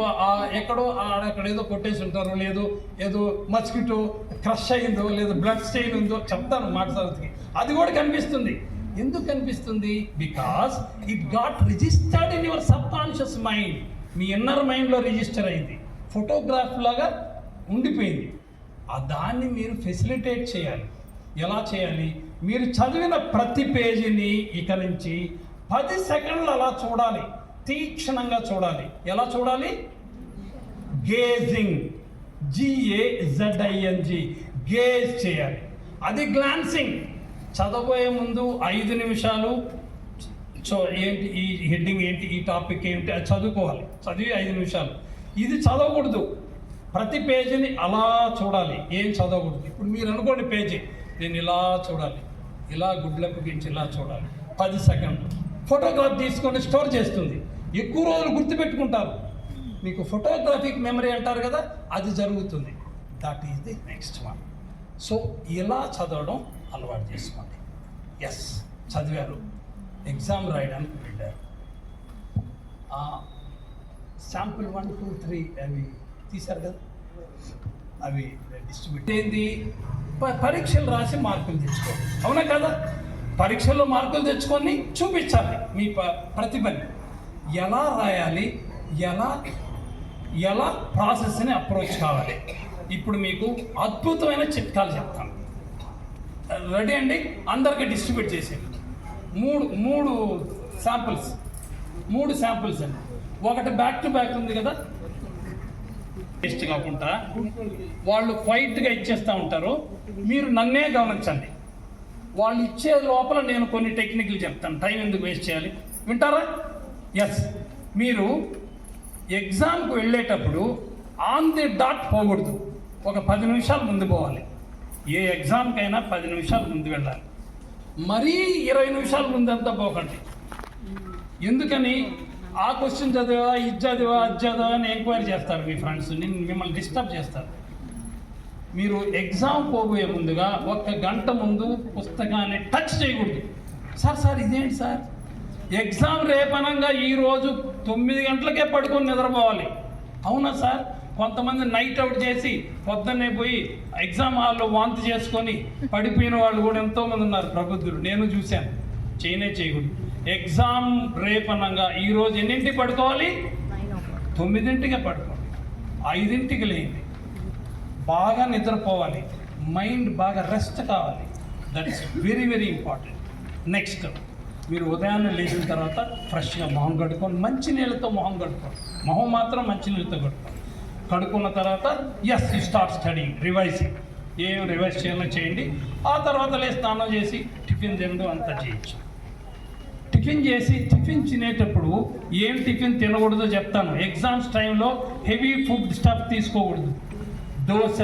ఎక్కడో అక్కడ ఏదో కొట్టేసి ఉంటారు, లేదు ఏదో మస్కిటో క్రష్ అయిందో, లేదు బ్లడ్ స్టెయిన్ ఉందో చెప్తాను మాట చదువుకి. అది కూడా కనిపిస్తుంది. ఎందుకు కనిపిస్తుంది? Because it got registered in your sub conscious mind. Me inner మైండ్లో రిజిస్టర్ అయింది, ఫోటోగ్రాఫ్ లాగా ఉండిపోయింది. దాన్ని మీరు ఫెసిలిటేట్ చేయాలి. ఎలా చేయాలి? మీరు చదివిన ప్రతి పేజీని ఇక నుంచి 10 సెకండ్లు అలా చూడాలి, తీక్షణంగా చూడాలి. ఎలా చూడాలి? గేజింగ్, GAZING, గేజ్ చేయాలి. అది గ్లాన్సింగ్. చదవబోయే ముందు 5 నిమిషాలు ఏంటి, ఈ హెడ్డింగ్ ఏంటి, ఈ టాపిక్ ఏంటి, అది చదువుకోవాలి. చదివి 5 నిమిషాలు. ఇది చదవకూడదు. ప్రతి పేజీని అలా చూడాలి, ఏం చదవకూడదు. ఇప్పుడు మీరు అనుకోండి పేజీ, నేను ఇలా చూడాలి, ఇలా గుడ్లకు గించి ఇలా చూడాలి. 10 సెకండ్లు ఫోటోగ్రాఫ్ తీసుకొని స్టోర్ చేస్తుంది. ఎక్కువ రోజులు గుర్తుపెట్టుకుంటారు. మీకు ఫోటోగ్రాఫిక్ మెమరీ అంటారు కదా, అది జరుగుతుంది. That is the next one. So ఇలా చదవడం అలవాటు చేసుకోండి. ఎస్, చదివారు, ఎగ్జామ్ రాయడానికి వెళ్ళారు, శాంపుల్ 1, 2, 3 అవి తీశారు కదా, అవి డిస్ట్రిబ్యూట్ ఏంది, పరీక్షలు రాసి మార్కులు తెచ్చుకోండి. అవునా కదా? పరీక్షల్లో మార్కులు తెచ్చుకొని చూపించాలి మీ ప్రతిభని. ఎలా రాయాలి, ఎలా ప్రాసెస్ని అప్రోచ్ కావాలి. ఇప్పుడు మీకు అద్భుతమైన చిట్కాలు చెప్తాను. రెడీ అండి? అందరికీ డిస్ట్రిబ్యూట్ చేసేది మూడు శాంపుల్స్ అండి. ఒకటి బ్యాక్ టు బ్యాక్ ఉంది కదా, టెస్ట్ కాకుండా వాళ్ళు క్వైట్గా ఇచ్చేస్తూ ఉంటారు. మీరు నన్నే గమనించండి. వాళ్ళు ఇచ్చే లోపల నేను కొన్ని టెక్నిక్లు చెప్తాను. టైం ఎందుకు వేస్ట్ చేయాలి, వింటారా? ఎస్, మీరు ఎగ్జామ్కి వెళ్ళేటప్పుడు ఆన్ ది డాట్ పోకూడదు. ఒక 10 నిమిషాలు ముందు పోవాలి. ఏ ఎగ్జామ్కైనా 10 నిమిషాలు ముందు వెళ్ళాలి. మరీ 20 నిమిషాల ముందంతా పోకండి. ఎందుకని? ఆ క్వశ్చన్ చదివా, ఇది చదివా, అది చదివా అని ఎంక్వైరీ చేస్తారు మీ ఫ్రెండ్స్, మిమ్మల్ని డిస్టర్బ్ చేస్తారు. మీరు ఎగ్జామ్ పోబోయే ముందుగా 1 గంట ముందు పుస్తకాన్ని టచ్ చేయకూడదు. సార్ ఇదేంటి సార్, ఎగ్జామ్ రేపనంగా ఈరోజు 9 గంటలకే పడుకొని నిద్రపోవాలి. అవునా సార్? కొంతమంది నైట్ అవుట్ చేసి పొద్దున్నే పోయి ఎగ్జామ్ హాల్లో వాంతి చేసుకొని పడిపోయిన వాళ్ళు కూడా ఎంతోమంది ఉన్నారు, ప్రబుద్ధులు. నేను చూశాను. చేయకూడదు. ఎగ్జామ్ రేపనంగా ఈరోజు ఎన్నింటికి పడుకోవాలి? 9ంటికే పడుకోవాలి, 5ంటికి లేండి. బాగా నిద్రపోవాలి, మైండ్ బాగా రెస్ట్ కావాలి. That is very very important. Next, మీరు ఉదయాన్నే లేచిన తర్వాత ఫ్రెష్గా మొహం కడుక్కోండి. మంచి నీళ్ళతో మొహం కడుక్కోండి. మొహం మాత్రం మంచి నీళ్ళతో కడుక్కున్న తర్వాత yes, you start studying, revising. ఏం రివైజ్ చేయాలో చేయండి. ఆ తర్వాత స్నానం చేసి టిఫిన్ తినడం అంతా చేయొచ్చు. టిఫిన్ తినేటప్పుడు ఏం టిఫిన్ తినకూడదో చెప్తాను. ఎగ్జామ్స్ టైంలో హెవీ ఫుడ్ స్టఫ్ తీసుకోకూడదు. దోశ,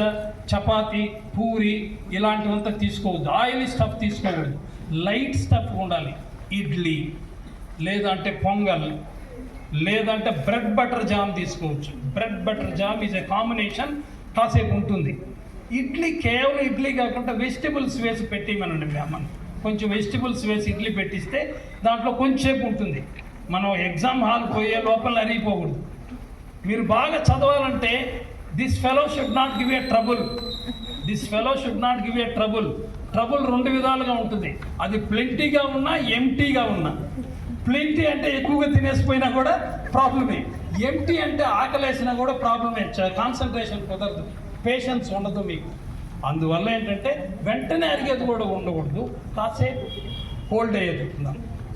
చపాతి, పూరి ఇలాంటివంతా తీసుకోవద్దు. ఆయిలీ స్టఫ్ తీసుకోకూడదు. లైట్ స్టఫ్ ఉండాలి. ఇడ్లీ, లేదంటే పొంగల్, లేదంటే బ్రెడ్ బటర్ జామ్ తీసుకోవచ్చు. Bread butter jam is a combination, కాసేపు ఉంటుంది. ఇడ్లీ కేవలం ఇడ్లీ కాకుండా వెజిటబుల్స్ వేసి పెట్టిమనండి మీ అమ్మని. కొంచెం వెజిటబుల్స్ వేసి ఇడ్లీ పెట్టిస్తే దాంట్లో కొంచెంసేపు ఉంటుంది. మనం ఎగ్జామ్ హాల్ పోయే లోపల అరిగిపోకూడదు. మీరు బాగా చదవాలంటే this fellow should not give a trouble. Trouble 2 విధాలుగా ఉంటుంది. అది ప్లెంటీగా ఉన్నా, ఎంటీగా ఉన్నా. ప్లెంటీ అంటే ఎక్కువగా తినేసిపోయినా కూడా ప్రాబ్లమే. ఎంటీ అంటే ఆకలేసినా కూడా ప్రాబ్లమే. కాన్సన్ట్రేషన్ కుదరదు, పేషెన్స్ ఉండదు మీకు. అందువల్ల ఏంటంటే వెంటనే అరిగేది కూడా ఉండకూడదు, కాసేపు హోల్డ్ అయ్యేది.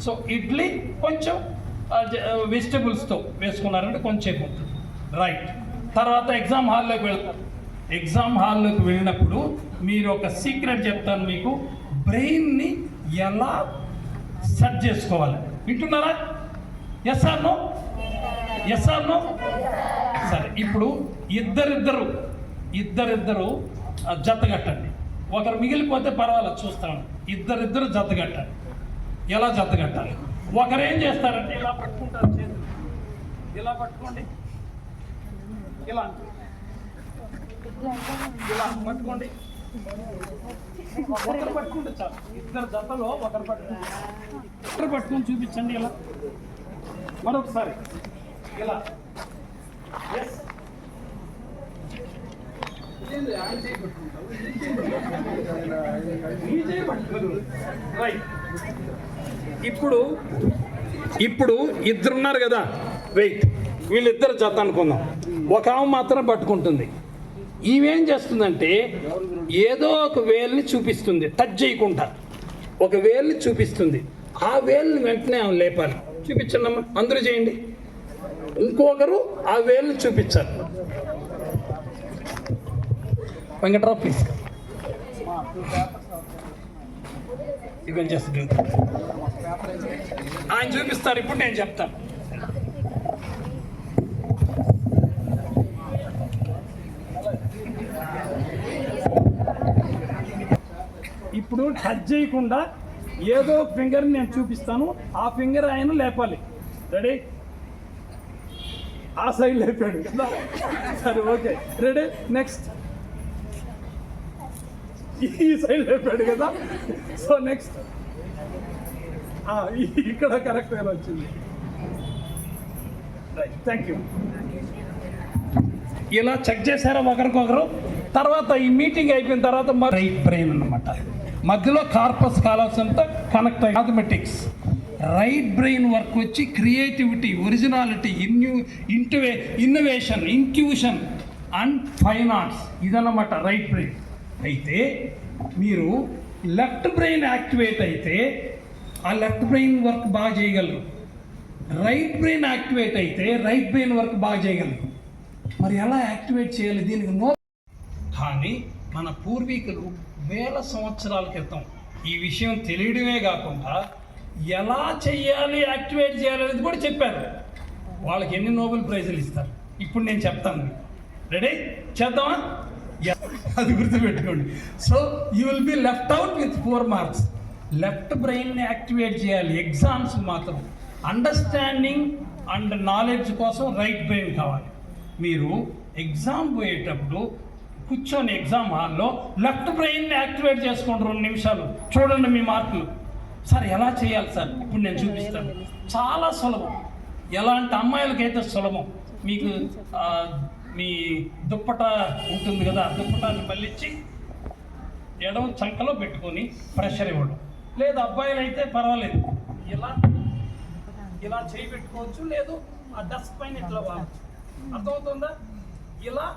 సో ఇడ్లీ కొంచెం వెజిటబుల్స్తో వేసుకున్నారంటే కొంచెం ఉంటుంది. రైట్. తర్వాత ఎగ్జామ్ హాల్లోకి వెళ్తారు. ఎగ్జామ్ హాల్లోకి వెళ్ళినప్పుడు మీరు ఒక సీక్రెట్ చెప్తాను మీకు. బ్రెయిన్ని ఎలా సెట్ చేసుకోవాలి, వింటున్నారా? Yes or no? సరే, ఇప్పుడు ఇద్దరిద్దరు జత కట్టండి. ఒకరు మిగిలిపోతే పర్వాలేదు, చూస్తాను. ఇద్దరిద్దరు జత కట్టండి. ఎలా జత కట్టాలి? ఒకరు ఏం చేస్తారంటే ఇలా పట్టుకుంటారు, చేతులు ఇలా పట్టుకోండి, ఇలా పట్టుకోండి. ఒకరు పట్టుకుంటే చాలు. ఇద్దరు జతలో ఒకరు పట్టుకొని చూపించండి. ఇలా మరొకసారి ఇలా. రైట్. ఇప్పుడు ఇద్దరున్నారు కదా, వెయిట్. వీళ్ళిద్దరు జత అనుకుందాం. ఒక ఆమె మాత్రం పట్టుకుంటుంది. ఈమెం చేస్తుందంటే ఏదో ఒక వేల్ని చూపిస్తుంది, టచ్ చేయకుండా ఒక వేల్ని చూపిస్తుంది. ఆ వేల్ని వెంటనే ఆమె లేపాలి. చూపించండి అమ్మా, అందరూ చేయండి. ఇంకొకరు ఆ వేల్ని చూపించాలి. వెంకట్రావు ప్లీజ్. ఆయన చూపిస్తారు, ఇప్పుడు నేను చెప్తాను. ఇప్పుడు టచ్ చేయకుండా ఏదో ఫింగర్ని నేను చూపిస్తాను, ఆ ఫింగర్ ఆయన లేపాలి. రెడీ? ఆ సైడ్ లేపాడు కదా. సరే ఓకే, రెడీ, నెక్స్ట్. ఈ సైడ్ లేపాడు కదా, సో నెక్స్ట్. ఇక్కడ కరెక్ట్గా వచ్చింది. Right, thank you. ఇలా చెక్ చేశారా ఒకరికొకరు? తర్వాత ఈ మీటింగ్ అయిపోయిన తర్వాత రైట్ బ్రెయిన్ అన్నమాట, మధ్యలో కార్పస్ కాలమ్స్ అంతా కనెక్ట్ అయ్యి మ్యాథమెటిక్స్. రైట్ బ్రెయిన్ వర్క్ వచ్చి creativity, originality, innovation, intuition and fine arts, ఇదన్నమాట రైట్ బ్రెయిన్. అయితే మీరు లెఫ్ట్ బ్రెయిన్ యాక్టివేట్ అయితే ఆ లెఫ్ట్ బ్రెయిన్ వర్క్ బాగా చేయగలరు. రైట్ బ్రెయిన్ యాక్టివేట్ అయితే రైట్ బ్రెయిన్ వర్క్ బాగా చేయగలరు. మరి ఎలా యాక్టివేట్ చేయాలి? దీనికి కానీ మన పూర్వీకులు వేల సంవత్సరాల క్రితం ఈ విషయం తెలియడమే కాకుండా ఎలా చేయాలి, యాక్టివేట్ చేయాలి అనేది కూడా చెప్పారు. వాళ్ళకి ఎన్ని నోబెల్ ప్రైజులు ఇస్తారు ఇప్పుడు నేను చెప్తాను. రెడీ, చేద్దామా? అది గుర్తుపెట్టుకోండి. So you will be left out with 4 marks. Left బ్రెయిన్ని యాక్టివేట్ చేయాలి ఎగ్జామ్స్ మాత్రం. అండర్స్టాండింగ్ అండ్ నాలెడ్జ్ కోసం రైట్ బ్రెయిన్ కావాలి. మీరు ఎగ్జామ్ పోయేటప్పుడు కూర్చొని ఎగ్జామ్ హాల్లో లెఫ్ట్ బ్రెయిన్ని యాక్టివేట్ చేసుకోండి 2 నిమిషాలు, చూడండి మీ మార్కులు. సార్ ఎలా చేయాలి సార్? ఇప్పుడు నేను చూపిస్తాను. చాలా సులభం. ఎలాంటి అమ్మాయిలకైతే సులభం. మీకు మీ దుప్పట ఉంటుంది కదా, దుప్పటాన్ని మళ్ళించి ఎడమ చంకలో పెట్టుకొని ప్రెషర్ ఇవ్వడం. లేదు అబ్బాయిలు అయితే పర్వాలేదు, ఇలా చేయి పెట్టుకోవచ్చు, లేదు ఆ డస్క్ పైన ఇట్లా వాడచ్చు. అర్థమవుతుందా? ఇలా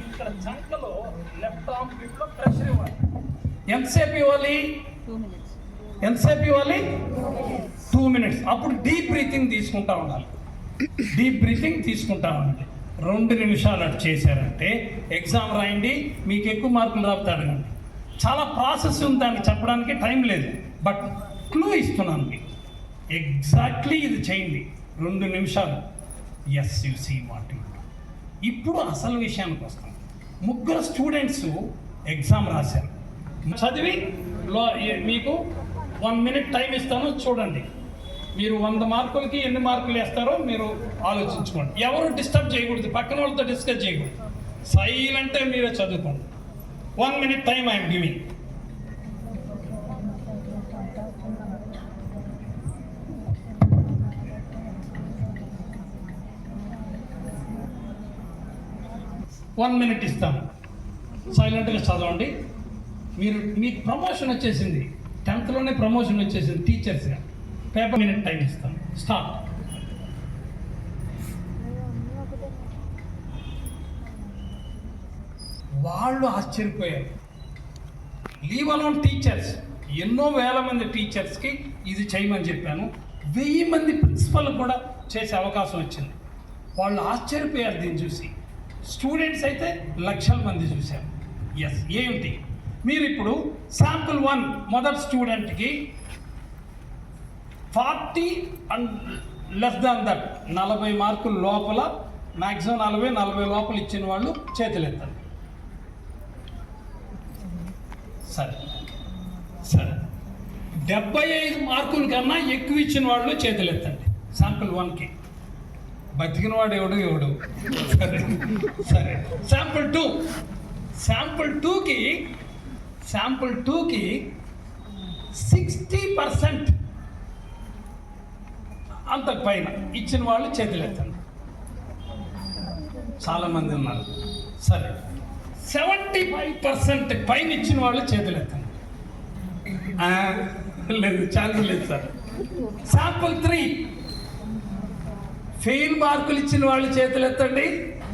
ఇక్కడ చంకలో లెఫ్ట్ ఆర్మ్ పిట్లో ప్రెషర్ ఇవ్వాలి. ఎంతసేపు ఇవ్వాలి? 2 మినిట్స్. అప్పుడు డీప్ బ్రీతింగ్ తీసుకుంటా ఉండాలి. 2 నిమిషాలు అటు చేశారంటే ఎగ్జామ్ రాయండి, మీకు ఎక్కువ మార్కులు రాబోతే అడగండి. చాలా ప్రాసెస్ ఉంది, దానికి చెప్పడానికి టైం లేదు. బట్ క్లూ ఇస్తున్నాను మీకు. ఎగ్జాక్ట్లీ ఇది చేయండి 2 నిమిషాలు. Yes, you see what you do. ఇప్పుడు అసలు విషయానికి వస్తాం. 3 స్టూడెంట్స్ ఎగ్జామ్ రాశారు. చదివి మీకు 1 మినిట్ టైం ఇస్తాను, చూడండి. మీరు 100 మార్కులకి ఎన్ని మార్కులు వేస్తారో మీరు ఆలోచించుకోండి. ఎవరు డిస్టర్బ్ చేయకూడదు, పక్కన వాళ్ళతో డిస్కస్ చేయకూడదు. సైలెంటే మీరే చదువుకోండి. 1 minute time I'm giving. One minute ఇస్తాను, సైలెంట్గా చదవండి. మీకు ప్రమోషన్ వచ్చేసింది, 10th ప్రమోషన్ వచ్చేసింది టీచర్స్గా. పేపర్ మినిట్ టైం ఇస్తాను. స్టార్ట్. వాళ్ళు ఆశ్చర్యపోయారు. లీవ్ అలోన్ టీచర్స్, ఎన్నో వేల మంది టీచర్స్కి ఇది చేయమని చెప్పాను. 1000 మంది ప్రిన్సిపల్ కూడా చేసే అవకాశం వచ్చింది. వాళ్ళు ఆశ్చర్యపోయారు దీన్ని చూసి. స్టూడెంట్స్ అయితే లక్షల మంది చూశారు. ఎస్, ఏమిటి? మీరు ఇప్పుడు శాంపుల్ 1 మొదటి స్టూడెంట్కి 40 అండ్ లెస్ దాన్ దట్ 40 మార్కుల లోపల, మ్యాక్సిమం 40 లోపల ఇచ్చిన వాళ్ళు చేతులు ఎత్తండి. సరే 75 మార్కుల కన్నా ఎక్కువ ఇచ్చిన వాళ్ళు చేతులు ఎత్తండి. శాంపుల్ 1కి బతికిన వాడు ఎవడు. సరే శాంపుల్ 2కి 60% అంత పైన ఇచ్చిన వాళ్ళు చేతులు ఎత్తండి. చాలామంది ఉన్నారు. సరే 75% పైన ఇచ్చిన వాళ్ళు చేతులు ఎత్తండి. లేదు, ఛాన్స్ లేదు సార్. శాంపుల్ 3 ఫెయిల్ మార్కులు ఇచ్చిన వాళ్ళు చేతులు ఎత్తండి.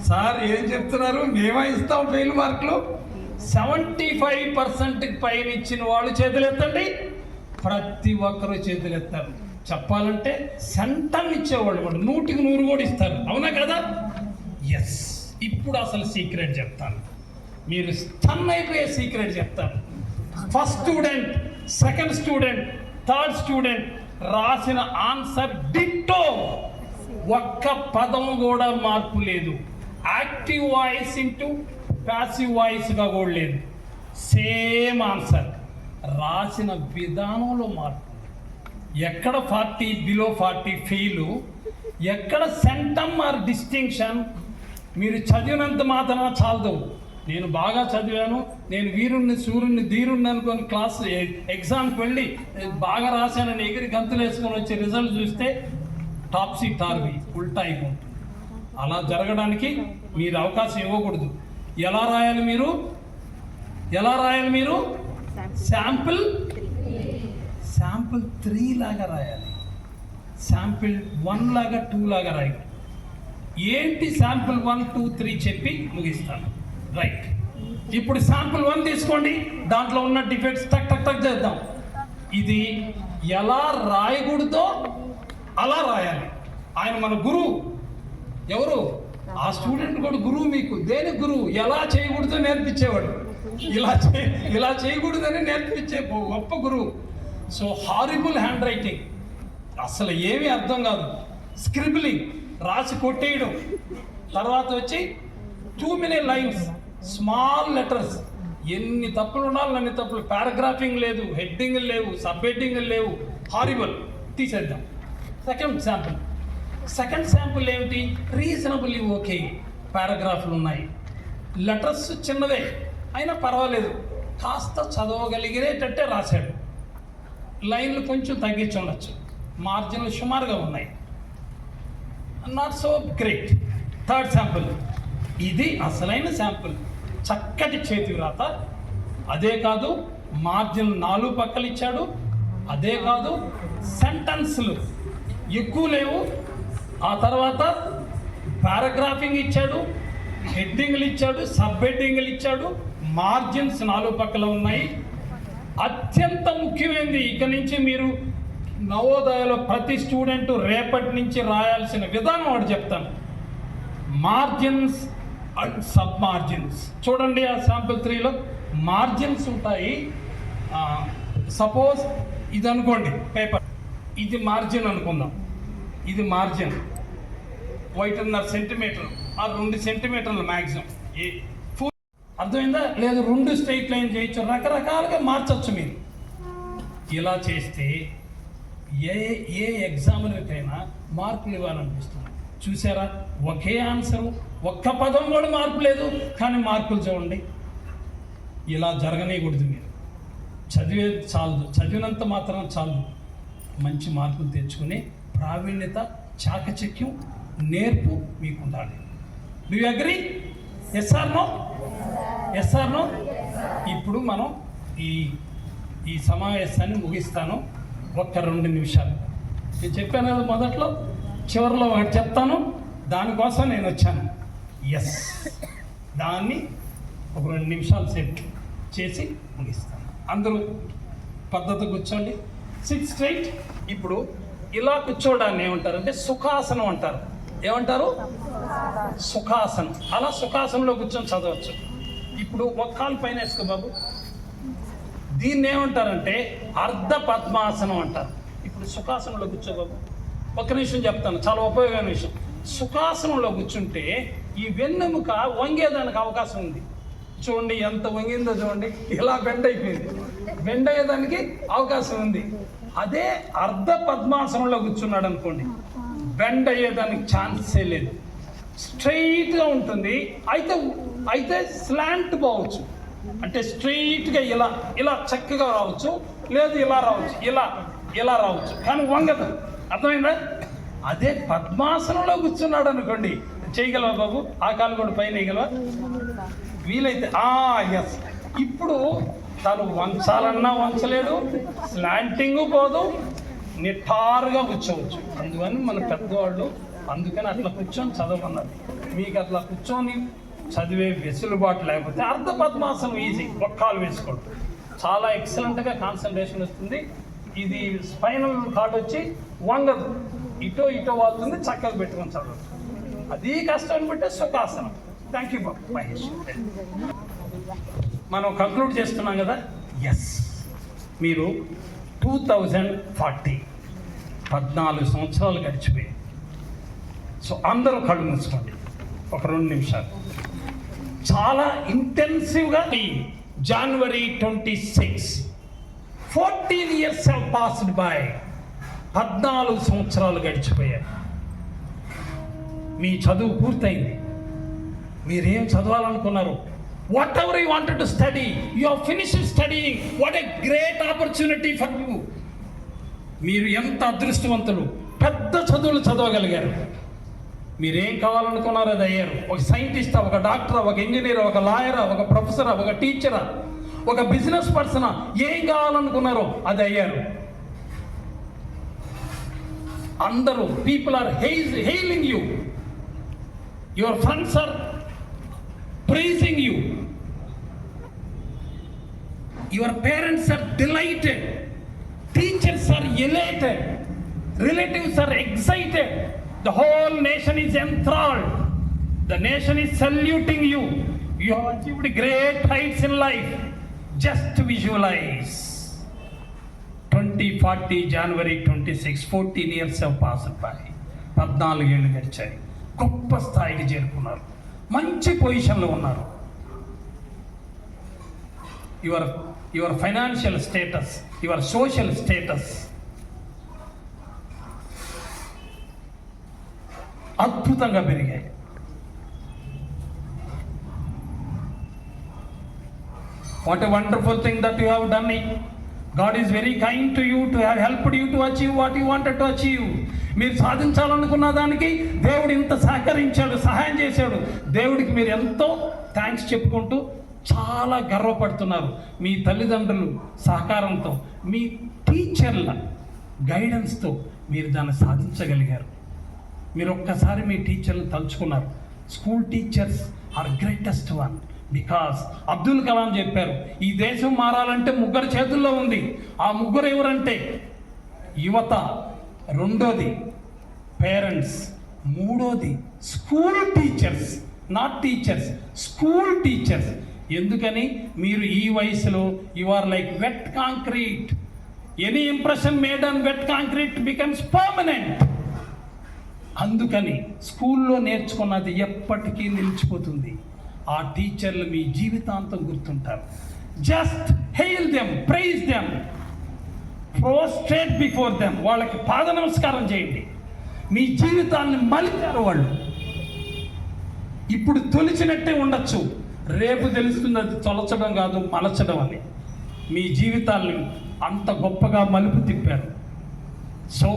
సార్ ఏం చెప్తున్నారు? మేమా ఇస్తాం ఫెయిల్ మార్కులు? 75% పైన ఇచ్చిన వాళ్ళు చేతులు ఎత్తండి. ప్రతి ఒక్కరూ చేతులు ఎత్తారు. చెప్పాలంటే సెంటం ఇచ్చేవాళ్ళు కూడా 100కి 100 కూడా ఇస్తారు. అవునా కదా? ఎస్. ఇప్పుడు అసలు సీక్రెట్ చెప్తాను. మీరు స్టన్ అయిపోయే సీక్రెట్ చెప్తాను. First student, second student, third student రాసిన ఆన్సర్ డిట్టో. ఒక్క పదం కూడా మార్పు లేదు. యాక్టివ్ వాయిస్ ఇంటూ ప్యాసివ్ వాయిస్గా కూడా లేదు. Same answer. రాసిన విధానంలో మార్పు. ఎక్కడ 40 బిలో 40 ఫెయిలు, ఎక్కడ సెంటమ్ ఆర్ డిస్టింక్షన్ మీరు చదివినంత మాత్రాన చాలదు. నేను బాగా చదివాను, నేను వీరుణ్ణి సూర్యుడిని ధీరుణ్ణి అనుకొని క్లాస్ ఎగ్జామ్కి వెళ్ళి బాగా రాశానని ఎగిరి గంతులు వేసుకొని వచ్చే రిజల్ట్ చూస్తే టాప్సీ టార్వి ఉల్టా అయిపోతుంది. అలా జరగడానికి మీరు అవకాశం ఇవ్వకూడదు. ఎలా రాయాలి మీరు శాంపుల్ 3 లాగా రాయాలి, శాంపుల్ 1 లాగా 2 లాగా రాయాలి. ఏంటి శాంపుల్ 1, 2, 3 చెప్పి ముగిస్తాను. రైట్, ఇప్పుడు శాంపుల్ 1 తీసుకోండి, దాంట్లో ఉన్న డిఫెక్ట్స్ టక్ టక్ టక్ చేద్దాం. ఇది ఎలా రాయకూడదో అలా రాయాలి. ఆయన మన గురువు. ఎవరు? ఆ స్టూడెంట్ కూడా గురువు. మీకు దేని గురువు? ఎలా చేయకూడదో నేర్పించేవాడు, ఇలా చేయకూడదని నేర్పించే గొప్ప గురువు. సో హారిబుల్ హ్యాండ్ రైటింగ్, అసలు ఏమీ అర్థం కాదు. స్క్రిబ్లింగ్, రాసి కొట్టేయడం. తర్వాత వచ్చి too many lines, small letters, ఎన్ని తప్పులు ఉండాలి అన్ని తప్పులు. పారాగ్రాఫింగ్ లేదు, హెడ్డింగ్ లేవు, సబ్ హెడ్డింగ్ లేవు. హారిబుల్, తీసేద్దాం. సెకండ్ శాంపుల్ ఏమిటి? రీజనబుల్లీ ఓకే, పారాగ్రాఫ్లు ఉన్నాయి, లెటర్స్ చిన్నవే అయినా పర్వాలేదు, కాస్త చదవగలిగేటట్టే రాశాడు. లైన్లు కొంచెం తగ్గించి ఉండొచ్చు, మార్జిన్లు సుమారుగా ఉన్నాయి, not so great. Third sample, ఇది అసలైన శాంపుల్. చక్కటి చేతి వ్రాత. అదే కాదు, మార్జిన్ 4 పక్కలు ఇచ్చాడు. అదే కాదు, సెంటెన్స్లు ఎక్కువ లేవు. ఆ తర్వాత పారాగ్రాఫింగ్ ఇచ్చాడు, హెడ్డింగ్లు ఇచ్చాడు, సబ్ హెడ్డింగ్లు ఇచ్చాడు, మార్జిన్స్ 4 పక్కల ఉన్నాయి. అత్యంత ముఖ్యమైనది, ఇక నుంచి మీరు నవోదయలో ప్రతి స్టూడెంట్ రేపటి నుంచి రాయాల్సిన విధానం ఒకటి చెప్తాను. Margins and sub margins. చూడండి, ఆ శాంపుల్ 3లో మార్జిన్స్ ఉంటాయి. సపోజ్ ఇది అనుకోండి పేపర్, ఇది మార్జిన్ అనుకుందాం. ఇది మార్జిన్ 1.5 సెంటీమీటర్ ఆ 2 సెంటీమీటర్లు మ్యాక్సిమం. అర్థమైందా? లేదు 2 స్ట్రైట్ లైన్ చేయొచ్చు, రకరకాలుగా మార్చచ్చు మీరు. ఇలా చేస్తే ఏ ఎగ్జామినర్కైనా మార్కులు ఇవ్వాలనిపిస్తుంది. చూసారా, ఒకే ఆన్సరు, ఒక్క పదం కూడా మార్పు లేదు, కానీ మార్కులు చూడండి. ఇలా జరగనేకూడదు. మీరు చదివేది చాలదు, చదివినంత మాత్రం చాలదు. మంచి మార్కులు తెచ్చుకుని ప్రావీణ్యత, చాకచక్యం, నేర్పు మీకు ఉండాలి. Do you agree? Yes or no? Yes or no? ఇప్పుడు మనం ఈ సమావేశాన్ని ముగిస్తాను. ఒక్క 2 నిమిషాలు. నేను చెప్పాను కదా మొదట్లో, చివరిలో ఒకటి చెప్తాను, దానికోసం నేను వచ్చాను. ఎస్, దాన్ని ఒక 2 నిమిషాలు సేపు చేసి ముగిస్తాను. అందరూ పద్ధతి కూర్చోండి, సిట్ స్ట్రైట్. ఇప్పుడు ఇలా కూర్చోవడాన్ని ఏమంటారంటే సుఖాసనం అంటారు. ఏమంటారు? సుఖాసనం. అలా సుఖాసనంలో కూర్చొని చదవచ్చు. ఇప్పుడు ఒక కాలు పైన వేసుకో బాబు. దీన్ని ఏమంటారంటే అర్ధ పద్మాసనం అంటారు. ఇప్పుడు సుఖాసనంలో కూర్చో బాబు. ఒక్క నిమిషం చెప్తాను, చాలా ఉపయోగమైన విషయం. సుఖాసనంలో కూర్చుంటే ఈ వెన్నెముక వంగేదానికి అవకాశం ఉంది. చూడండి ఎంత వంగిందో చూడండి, ఇలా బెండ్ అయిపోయింది. బెండ్ అయ్యేదానికి అవకాశం ఉంది. అదే అర్ధ పద్మాసనంలో కూర్చున్నాడు అనుకోండి, బెండ్ అయ్యేదానికి ఛాన్సే లేదు, స్ట్రైట్గా ఉంటుంది. అయితే స్లాంట్ పోవచ్చు, అంటే స్ట్రైట్గా ఇలా చక్కగా రావచ్చు, లేదు ఇలా రావచ్చు, ఇలా రావచ్చు, కానీ వంగదు. అర్థమైందా? అదే పద్మాసనంలో కూర్చున్నాడు అనుకోండి, చేయగలవా బాబు? ఆ కాలు కూడా పైన వేయగలవా? వీలైతే ఎస్. ఇప్పుడు తను వంచాలన్నా వంచలేడు, స్లాంటింగ్ పోదు, నిఠారుగా కూర్చోవచ్చు. అందుకని మన పెద్దవాళ్ళు అందుకని అట్లా కూర్చొని చదవమన్నారు. మీకు అట్లా కూర్చొని చదివే వెసులుబాటు లేకపోతే అర్ధ పద్మాసనం ఈజీ, ఒక్కాలు వేసుకోవడం చాలా ఎక్సలెంట్గా కాన్సన్ట్రేషన్ వస్తుంది. ఇది స్పైనల్ కార్డ్ వచ్చి వంగదు, ఇటో వాళ్తుంది, చక్కగా పెట్టుకొని చదవచ్చు. అది కష్టం బట్టే సుఖాసనం. థ్యాంక్ యూ బాబు మహేష్. మనం కంక్లూడ్ చేస్తున్నాం కదా. ఎస్, మీరు 2040 14 సంవత్సరాలు గడిచిపోయాయి. సో అందరూ కళ్ళు మూసుకోండి ఒక 2 నిమిషాలు. చాలా ఇంటెన్సివ్గా January 26 14 years have passed by. 14 సంవత్సరాలు గడిచిపోయాయి. మీ చదువు పూర్తయింది. మీరేం చదవాలనుకున్నారు, whatever you wanted to study, you have finished studying. What a great opportunity for you. మీరు ఎంత అదృష్టవంతులు, పెద్ద చదువులు చదవగలిగారు. మీరేం కావాలనుకున్నారో అది అయ్యారు. ఒక సైంటిస్టా, ఒక డాక్టరా, ఒక ఇంజనీరా, ఒక లాయరా, ఒక ప్రొఫెసరా, ఒక టీచరా, ఒక బిజినెస్ పర్సనా, ఏం కావాలనుకున్నారో అది అయ్యారు. అందరూ people are hailing you, your friends are praising you, your parents are delighted, teachers are elated, relatives are excited, the whole nation is enthralled, the nation is saluting you. You have achieved great heights in life. Just visualize 2040 January 26, 14 years have passed by. 14 ఏళ్ళు గడిచాయి. గొప్ప స్థాయికి చేరుకున్నారు, మంచి పొజిషన్లో ఉన్నారు. Your financial status, your social status అద్భుతంగా పెరిగాయి. What a wonderful thing that you have done. God is very kind to you, to have helped you to achieve what you wanted to achieve. మీరు సాధించాలనుకున్న దానికి దేవుడు ఇంత సహకరించాడు, సహాయం చేశాడు. దేవుడికి మీరు ఎంతో థ్యాంక్స్ చెప్పుకుంటూ చాలా గర్వపడుతున్నారు. మీ తల్లిదండ్రులు సహకారంతో, మీ టీచర్ల గైడెన్స్తో మీరు దాన్ని సాధించగలిగారు. మీరు ఒక్కసారి మీ టీచర్లు తలుచుకున్నారు. School teachers are greatest one. Because Abdul Kalam చెప్పారు, ఈ దేశం మారాలంటే 3 చేతుల్లో ఉంది. ఆ 3 ఎవరంటే యువత, రెండోది పేరెంట్స్, మూడోది school teachers. Not teachers, school teachers. ఎందుకని, మీరు ఈ వయసులో you are like wet concrete. Any impression made on wet concrete becomes permanent. అందుకని స్కూల్లో నేర్చుకున్నది ఎప్పటికీ నిలిచిపోతుంది. ఆ టీచర్లు మీ జీవితాంతం గుర్తుంటారు. Just hail them, praise them, prostrate before them. వాళ్ళకి పాద నమస్కారం చేయండి. మీ జీవితాన్ని మలిచారు వాళ్ళు. ఇప్పుడు తొలిచినట్టే ఉండొచ్చు, రేపు తెలుస్తుంది అది తొలచడం కాదు మలచడం అని. మీ జీవితాన్ని అంత గొప్పగా మలుపు తిప్పారు. సో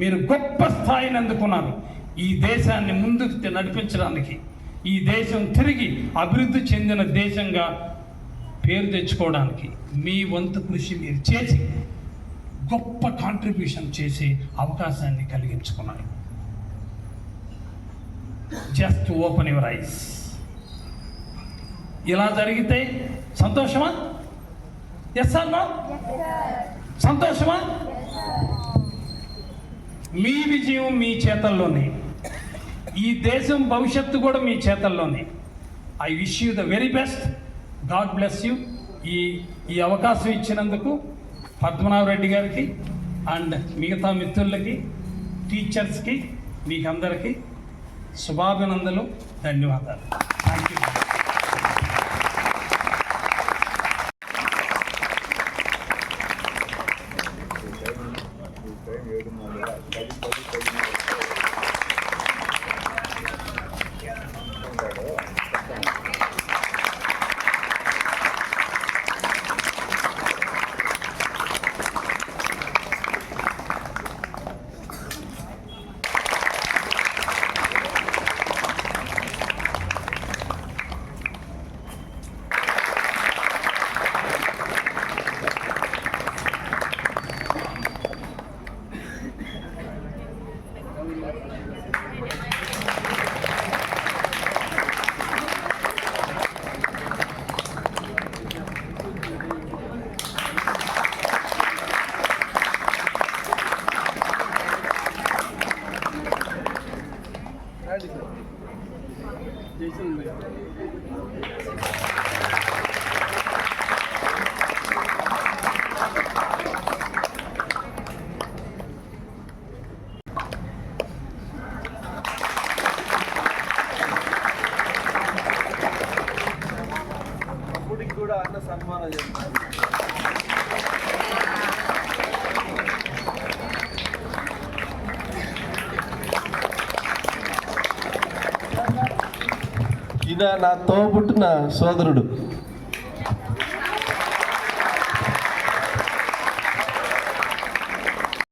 మీరు గొప్ప స్థాయిని అందుకున్నారు. ఈ దేశాన్ని ముందుకు నడిపించడానికి, ఈ దేశం తిరిగి అభివృద్ధి చెందిన దేశంగా పేరు తెచ్చుకోవడానికి మీ వంతు కృషి మీరు చేసి గొప్ప కాంట్రిబ్యూషన్ చేసే అవకాశాన్ని కలిగించుకున్నారు. Just open your eyes. ఇలా జరిగితే సంతోషమా? Yes or no? సంతోషమా? మీ విజయం మీ చేతల్లోనే, ఈ దేశం భవిష్యత్తు కూడా మీ చేతల్లోనే. I wish you the very best. God bless you. ఈ అవకాశం ఇచ్చినందుకు పద్మనాభరెడ్డి గారికి అండ్ మిగతా మిత్రులకి, టీచర్స్కి, మీకందరికీ శుభాభినందనలు, ధన్యవాదాలు. Thank you. ఈయన నా తోబుట్టిన సోదరుడు.